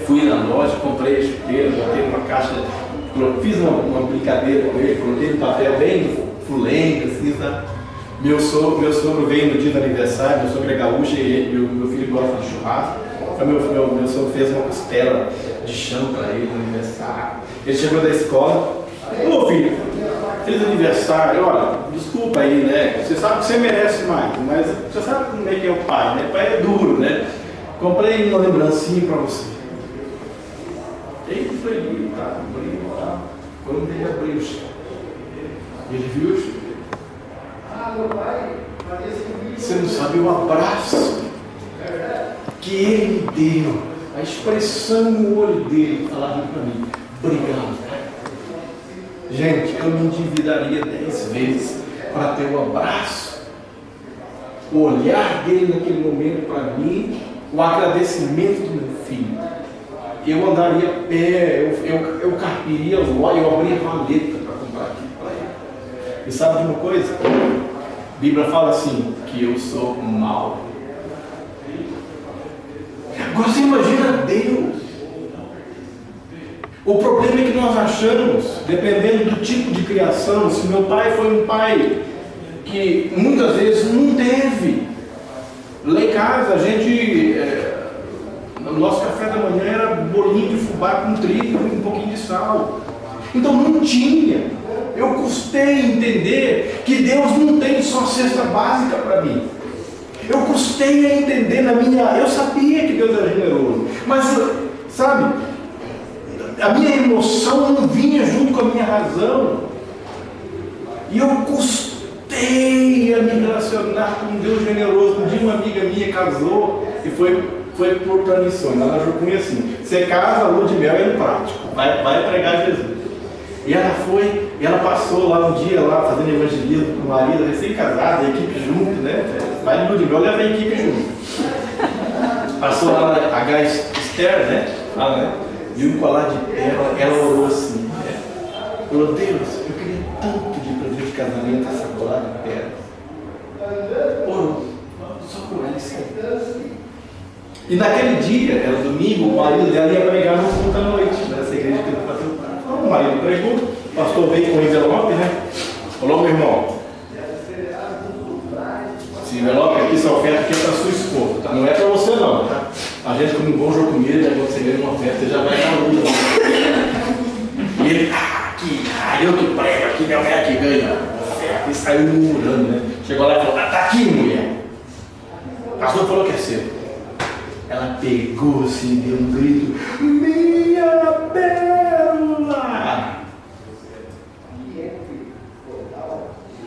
fui na loja, comprei a chuteira, botei numa caixa Fiz uma brincadeira com ele, coloquei um papel bem fulento, assim, sabe? Meu sogro veio no dia do aniversário, meu sogro é gaúcho e meu filho gosta de churrasco. Então meu sogro fez uma costela de chão para ele no aniversário. Ele chegou da escola, ô filho, feliz aniversário, olha, desculpa aí, né? Você sabe que você merece mais, mas você sabe como é que é o pai, né? O pai é duro, né? Comprei uma lembrancinha para você. Ele foi ali, tá? Quando ele abriu, ele viu, você não sabe o abraço que ele me deu, a expressão no olho dele falava para mim, obrigado. Gente, eu me endividaria 10 vezes para ter o abraço, o olhar dele naquele momento para mim, o agradecimento do meu filho. Eu andaria a pé, eu carpiria os olhos, eu abria a maleta para comprar aquilo para ele. E sabe de uma coisa? A Bíblia fala assim, que eu sou mau. Agora você imagina Deus. O problema é que nós achamos, dependendo do tipo de criação, se meu pai foi um pai que muitas vezes não teve. Lá em casa a gente, o nosso café da manhã era bolinho de fubá com trigo e um pouquinho de sal. Então não tinha. Eu custei entender que Deus não tem só cesta básica para mim. Eu custei a entender eu sabia que Deus era generoso, mas sabe, a minha emoção não vinha junto com a minha razão. E eu custei a me relacionar com um Deus generoso. Um dia uma amiga minha casou e foi por missões. Ela jogou assim: você casa, a lua de mel é no prático, vai pregar Jesus. E ela foi, e ela passou lá um dia lá fazendo evangelismo com o marido, recém-casado, a equipe junto, né? Vai no lua de mel, leva a equipe junto. Passou lá a H. Esther, né? Viu um colar de pérola, ela orou assim, né? Falou: Deus, eu queria tanto de presente de casamento essa colar de pérola. Orou, só por ela assim. E naquele dia, era domingo, o marido dela ia pregar no culto à noite, nessa igreja que ele bateu o prato. Então o marido pregou, o pastor veio com o envelope, né? Falou: meu irmão, esse envelope aqui, essa oferta aqui é para sua esposa, tá? Não é para você não, tá? A gente come um bom jogo comida, né? Quando você ganha uma oferta, você já vai na luta. E ele, eu que prego aqui, minha mulher que ganha oferta. E saiu murmurando, né? Chegou lá e falou: tá aqui, mulher. O pastor falou que é seu. Ela pegou assim, deu um grito: minha pérola!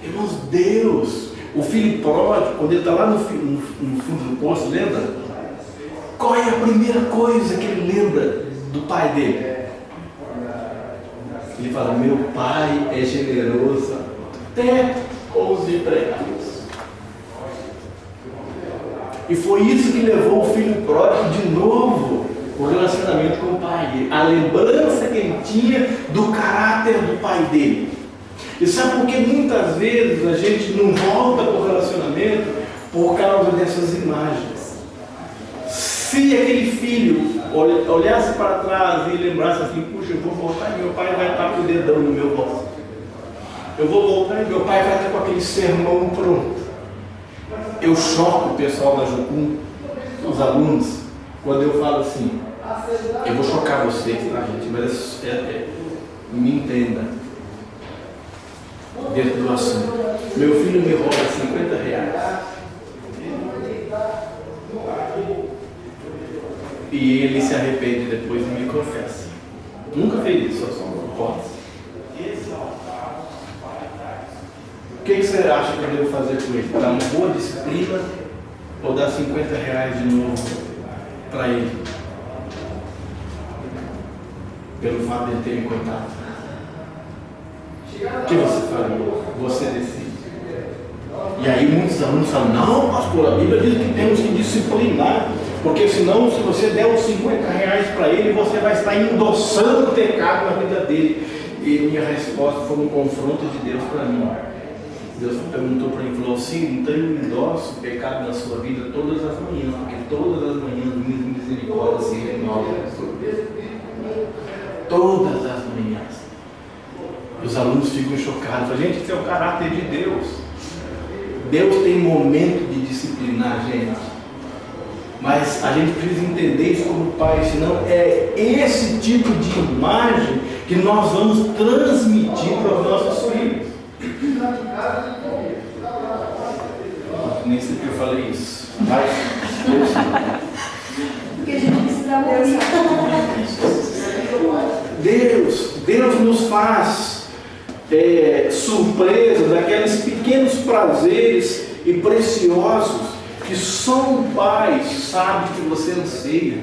Irmãos, Deus, o filho pródigo, quando ele está lá no fundo do poço, lembra? Qual é a primeira coisa que ele lembra do pai dele? Ele fala: meu pai é generoso até com os empregados. E foi isso que levou o filho pródigo de novo o relacionamento com o pai dele, a lembrança que ele tinha do caráter do pai dele. E sabe por que muitas vezes a gente não volta para o relacionamento? Por causa dessas imagens. Se aquele filho olhasse para trás e lembrasse assim: puxa, eu vou voltar e meu pai vai estar com o dedão no meu rosto. Eu vou voltar e meu pai vai estar com aquele sermão pronto. Eu choco o pessoal da Jocum, os alunos, quando eu falo assim: eu vou chocar vocês, tá, gente? Mas me entenda. Dentro do assunto, meu filho me rouba R$50. E ele se arrepende depois e me confessa. Nunca fez isso, só uma hipótese. O que você acha que eu devo fazer com ele? Dar uma boa disciplina ou dar R$50 de novo para ele? Pelo fato de ele ter me contado. O que você faria? Você decide. E aí muitos alunos falam: não, pastor, a Bíblia diz que temos que disciplinar, porque senão, se você der os R$50 para ele, você vai estar endossando o pecado na vida dele. E minha resposta foi um confronto de Deus para mim. Deus perguntou para mim, falou: sim, então eu endosso o pecado na sua vida todas as manhãs, porque todas as manhãs minhas misericórdias se renovam na sua vida. Todas as manhãs. Os alunos ficam chocados. Falam, gente, isso é o caráter de Deus. Deus tem momento de disciplinar a gente. Mas a gente precisa entender isso como pai, senão é esse tipo de imagem que nós vamos transmitir para os nossos filhos. Nem sei porque eu falei isso. Mas porque a gente precisa ouvir. Deus nos faz surpresas, aqueles pequenos prazeres e preciosos que só um pai sabe que você anseia.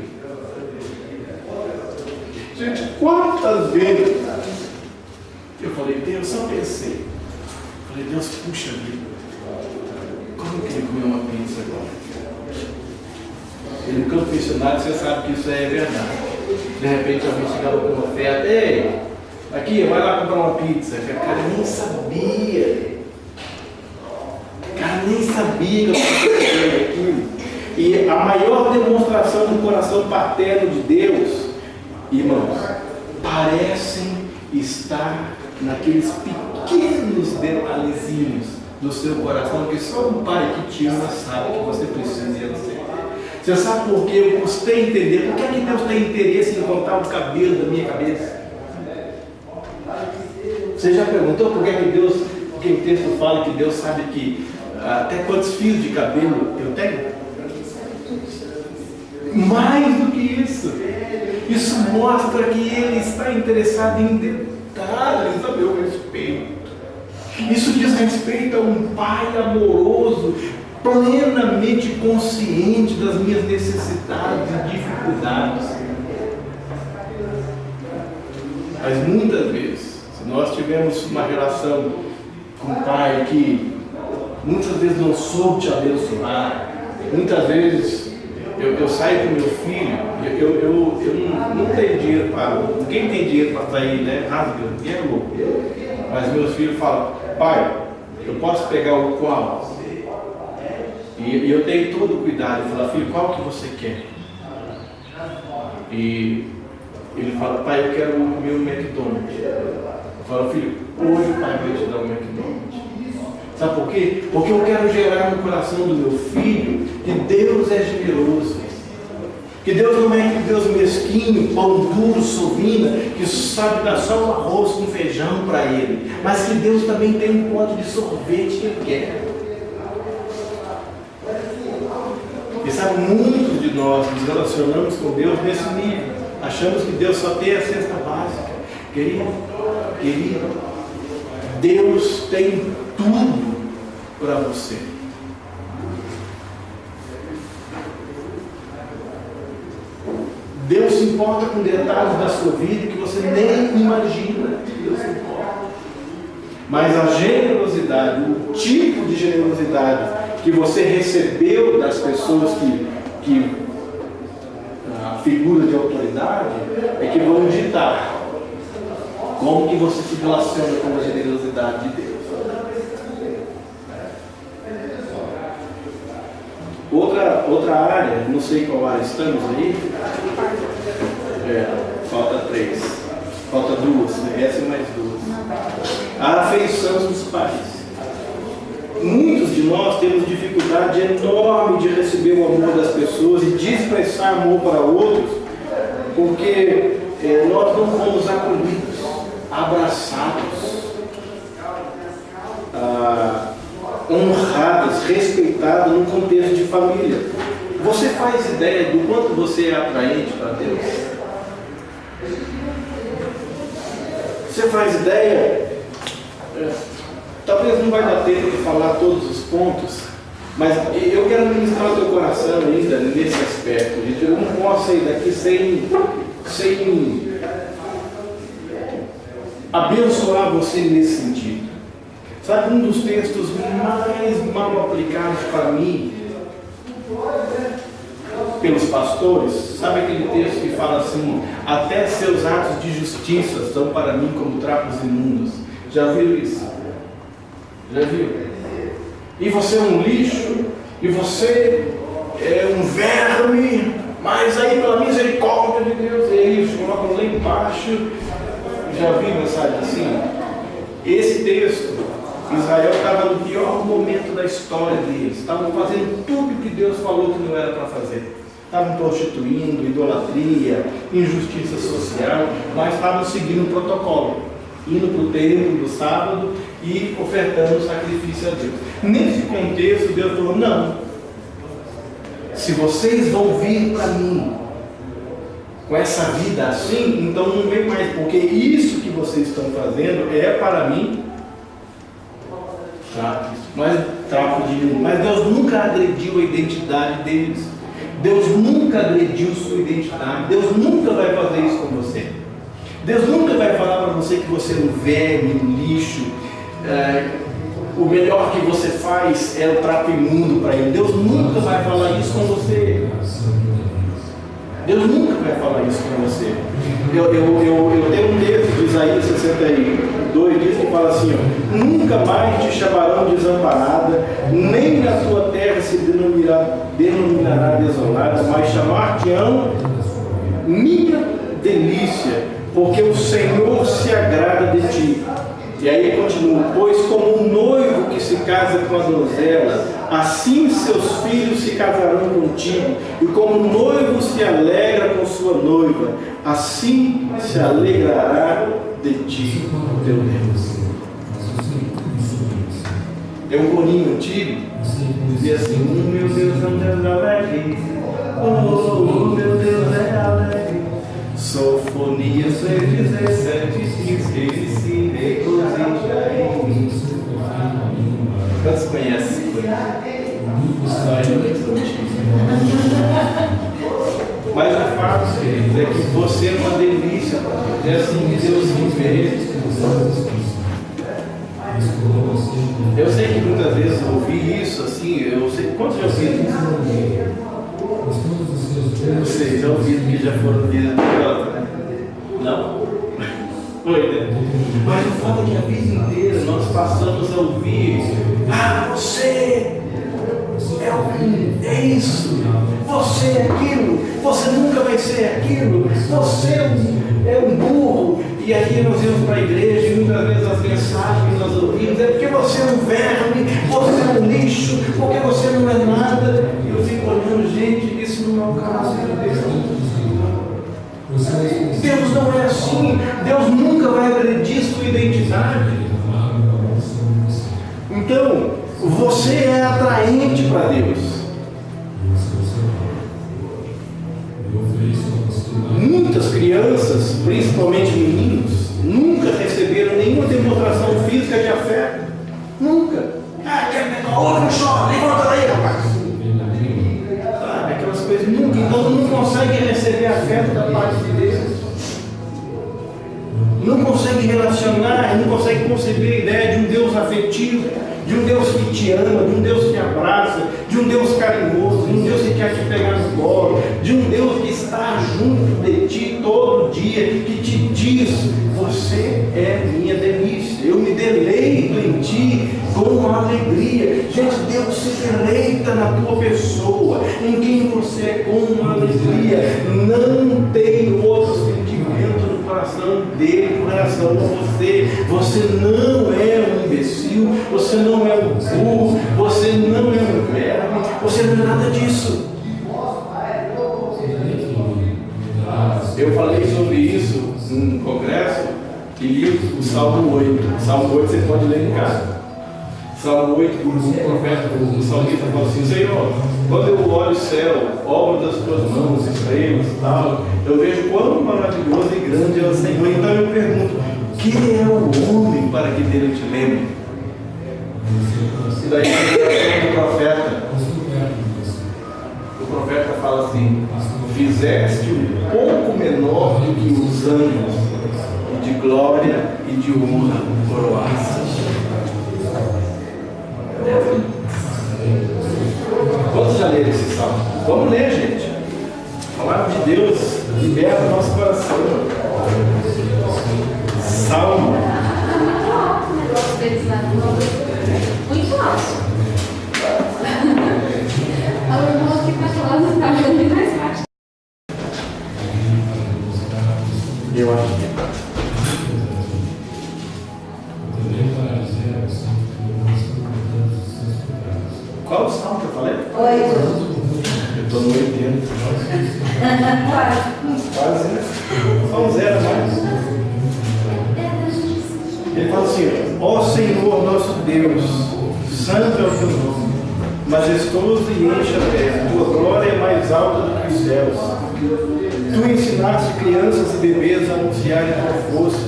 Gente, quantas vezes eu falei, Deus, só pensei. Falei, Deus, puxa vida, como que ele comeu uma pizza agora? Ele no campo missionário, você sabe que isso é verdade. De repente alguém chegava com uma oferta, ei, aqui, vai lá comprar uma pizza. O cara nem sabia. O cara nem sabia que eu estava fazendo aquilo. E a maior demonstração do coração paterno de Deus, irmãos, parecem estar naqueles pequenos detalhezinhos do seu coração, que só um pai que te ama sabe que você precisa ser. Você sabe por que eu custei entender? Por que é que Deus tem interesse em cortar o cabelo da minha cabeça? Você já perguntou por que é que Deus, porque o texto fala que Deus sabe que até quantos fios de cabelo eu tenho? Mais do que isso. Isso mostra que Ele está interessado em detalhes a meu respeito. Isso diz respeito a um pai amoroso, plenamente consciente das minhas necessidades e dificuldades. Mas muitas vezes, se nós tivermos uma relação com um pai que muitas vezes não soube te abençoar, muitas vezes eu saio com meu filho, eu não tenho dinheiro para. Ninguém tem dinheiro para sair, né? Rasga, e é louco. Mas meus filhos falam, pai, eu posso pegar o qual? E eu tenho todo o cuidado. Eu falo, filho, qual que você quer? E ele fala, pai, eu quero o meu McDonald's. Eu falo, filho, hoje o pai vai te dar o McDonald's. Sabe por quê? Porque eu quero gerar no coração do meu filho que Deus é generoso. Que Deus não é aquele Deus mesquinho, pão duro, sovina, que sabe dar só um arroz com feijão para ele. Mas que Deus também tem um pote de sorvete que ele quer. E sabe, muitos de nós nos relacionamos com Deus nesse nível. Achamos que Deus só tem a cesta básica. Querido, Deus tem tudo para você. Deus se importa com detalhes da sua vida que você nem imagina. Deus se importa. Mas a generosidade, o tipo de generosidade que você recebeu das pessoas que a figura de autoridade é que vão ditar como que você se relaciona com a generosidade de Deus. Outra área, não sei qual área estamos aí, falta 3, falta 2, né? Essa e mais 2. A afeição dos pais. Muitos de nós temos dificuldade enorme de receber o amor das pessoas e de expressar amor para outros, porque nós não fomos acolhidos, abraçados, honrados, respeitados no contexto de família. Você faz ideia do quanto você é atraente para Deus? Você faz ideia? Talvez não vai dar tempo de falar todos os pontos, mas eu quero ministrar o teu coração ainda nesse aspecto. Eu não posso sair daqui sem abençoar você nesse sentido. Sabe, um dos textos mais mal aplicados para mim pelos pastores, sabe aquele texto que fala assim: até seus atos de justiça são para mim como trapos imundos. Já viu isso? Já viu? E você é um lixo, e você é um verme, mas aí pela misericórdia de Deus, é isso, coloca lá embaixo. Já vi mensagem assim? Esse texto, Israel estava no pior momento da história deles. Estavam fazendo tudo o que Deus falou que não era para fazer. Estavam prostituindo, idolatria, injustiça social, mas estavam seguindo o protocolo, indo para o templo do sábado e ofertando sacrifício a Deus. Nesse contexto, Deus falou: não, se vocês vão vir para mim com essa vida assim, então não vem mais, porque isso que vocês estão fazendo é para mim trapo de mim. Mas Deus nunca agrediu a identidade deles. Deus nunca agrediu sua identidade. Deus nunca vai fazer isso com você. Deus nunca vai falar para você que você é um verme, um lixo. O melhor que você faz é o trapo imundo para Ele. Deus nunca vai falar isso com você. Deus nunca vai falar isso com você. Eu tenho um texto de Isaías 62, diz que fala assim: ó, nunca mais te chamarão desamparada, nem na tua terra se denominará desolada, mas chamar-te-ão minha delícia, porque o Senhor se agrada de ti. E aí ele continua: pois como um noivo que se casa com a donzela, assim seus filhos se casarão contigo, e como um noivo se alegra com sua noiva, assim se alegrará de ti, teu Deus. Tem um corinho antigo, dizia assim: meu Deus é um Deus alegre, meu Deus é alegre. Sofonias 17 diz que ele se regozija em mim. Quantos conhecem? História muito antiga. Mas o fato, queridos, é que você é uma delícia. É assim que Deus me vê. Eu sei que muitas vezes eu ouvi isso assim. Eu sei quantos já ouviram isso? Vocês já ouviram que já foram vida né? Não? Foi, né? Mas o fato é que a vida inteira nós passamos a ouvir: você é isso, você é aquilo, você nunca vai ser aquilo, você é um burro. E aí nós vamos para a igreja e muitas vezes as mensagens que nós ouvimos é porque você é um verme, você é um lixo, porque você não é nada. E eu fico olhando, gente, isso não é o caso de Deus. Deus não é assim. Deus nunca vai agredir sua identidade. Então, você é atraente para Deus. Muitas crianças, principalmente meninos, nunca receberam nenhuma demonstração física de afeto. Nunca. Olha, chora, levanta daí, rapaz. Sabe, aquelas coisas nunca. Então não consegue receber afeto da parte de Deus. Não consegue relacionar, não consegue conceber a ideia de um Deus afetivo, de um Deus que te ama, de um Deus que abraça, de um Deus carinhoso, de um Deus que quer te pegar no colo, de um Deus que está junto de ti todo dia, que te diz: você é minha delícia, eu me deleito em ti com alegria. Gente, Deus se deleita na tua pessoa, em quem você é com alegria. Não tem outro sentimento no coração dele com relação a você. Você não é um imbecil, você não é um burro, você não é um verme, você não é nada disso. Eu falei sobre isso num congresso e li o Salmo 8. O Salmo 8 você pode ler em casa. Salmo 8, o profeta, o salmista fala assim: Senhor, quando eu olho o céu, obra das tuas mãos, estrelas e tal, eu vejo quão maravilhoso e grande é o Senhor. Então eu pergunto: quem é o homem para que dele te lembre? E daí a geração do profeta, o profeta fala assim: fizeste um pouco menor do que os anjos, e de glória e de honra coroaste. Quantos já leram esse salmo? Vamos ler, gente. A palavra de Deus liberta o nosso coração. Salmo. Muito alto. O irmão aqui para falar não está vendo mais baixo. Eu acho que não entendo. Quase, né? Só um zero a mais. Ele fala assim: ó Senhor nosso Deus, santo é o teu nome, majestoso e enche a terra, tua glória é mais alta do que os céus. Tu ensinaste crianças e bebês a anunciarem a tua força,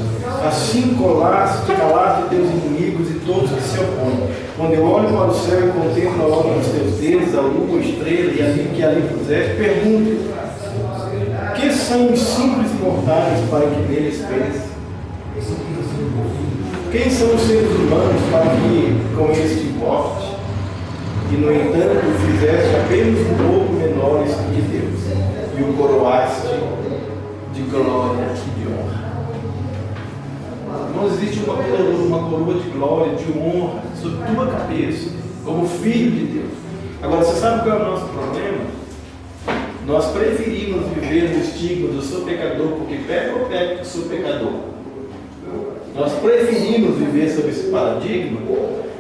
assim calaste teus inimigos e todos que se opõem. Quando eu olho para o céu e contemplo a obra dos teus dedos, a lua, a estrela e ali que ali puseste, pergunto: que são os simples mortais para que neles pense? Quem são os seres humanos para que com eles te importe? E no entanto o fizeste apenas um pouco menores que Deus, e o coroaste de glória e de honra. Não existe uma coroa de glória, de honra sobre tua cabeça, como filho de Deus. Agora, você sabe qual é o nosso problema? Nós preferimos viver no estigma do sou pecador porque peco ou peco que sou pecador. Nós preferimos viver sob esse paradigma,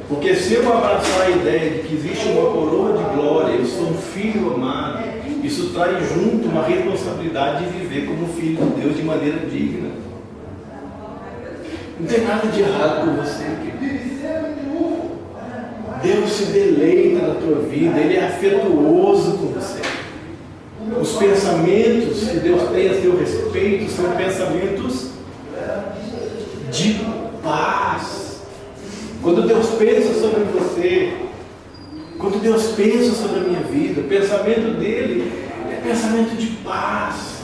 porque se eu abraçar a ideia de que existe uma coroa de glória, eu sou um filho amado, isso traz junto uma responsabilidade de viver como filho de Deus de maneira digna. Não tem nada de errado com você, querido. Deus se deleita na tua vida, Ele é afetuoso com você. Os pensamentos que Deus tem a seu respeito são pensamentos de paz. Quando Deus pensa sobre você, quando Deus pensa sobre a minha vida, o pensamento dele é pensamento de paz.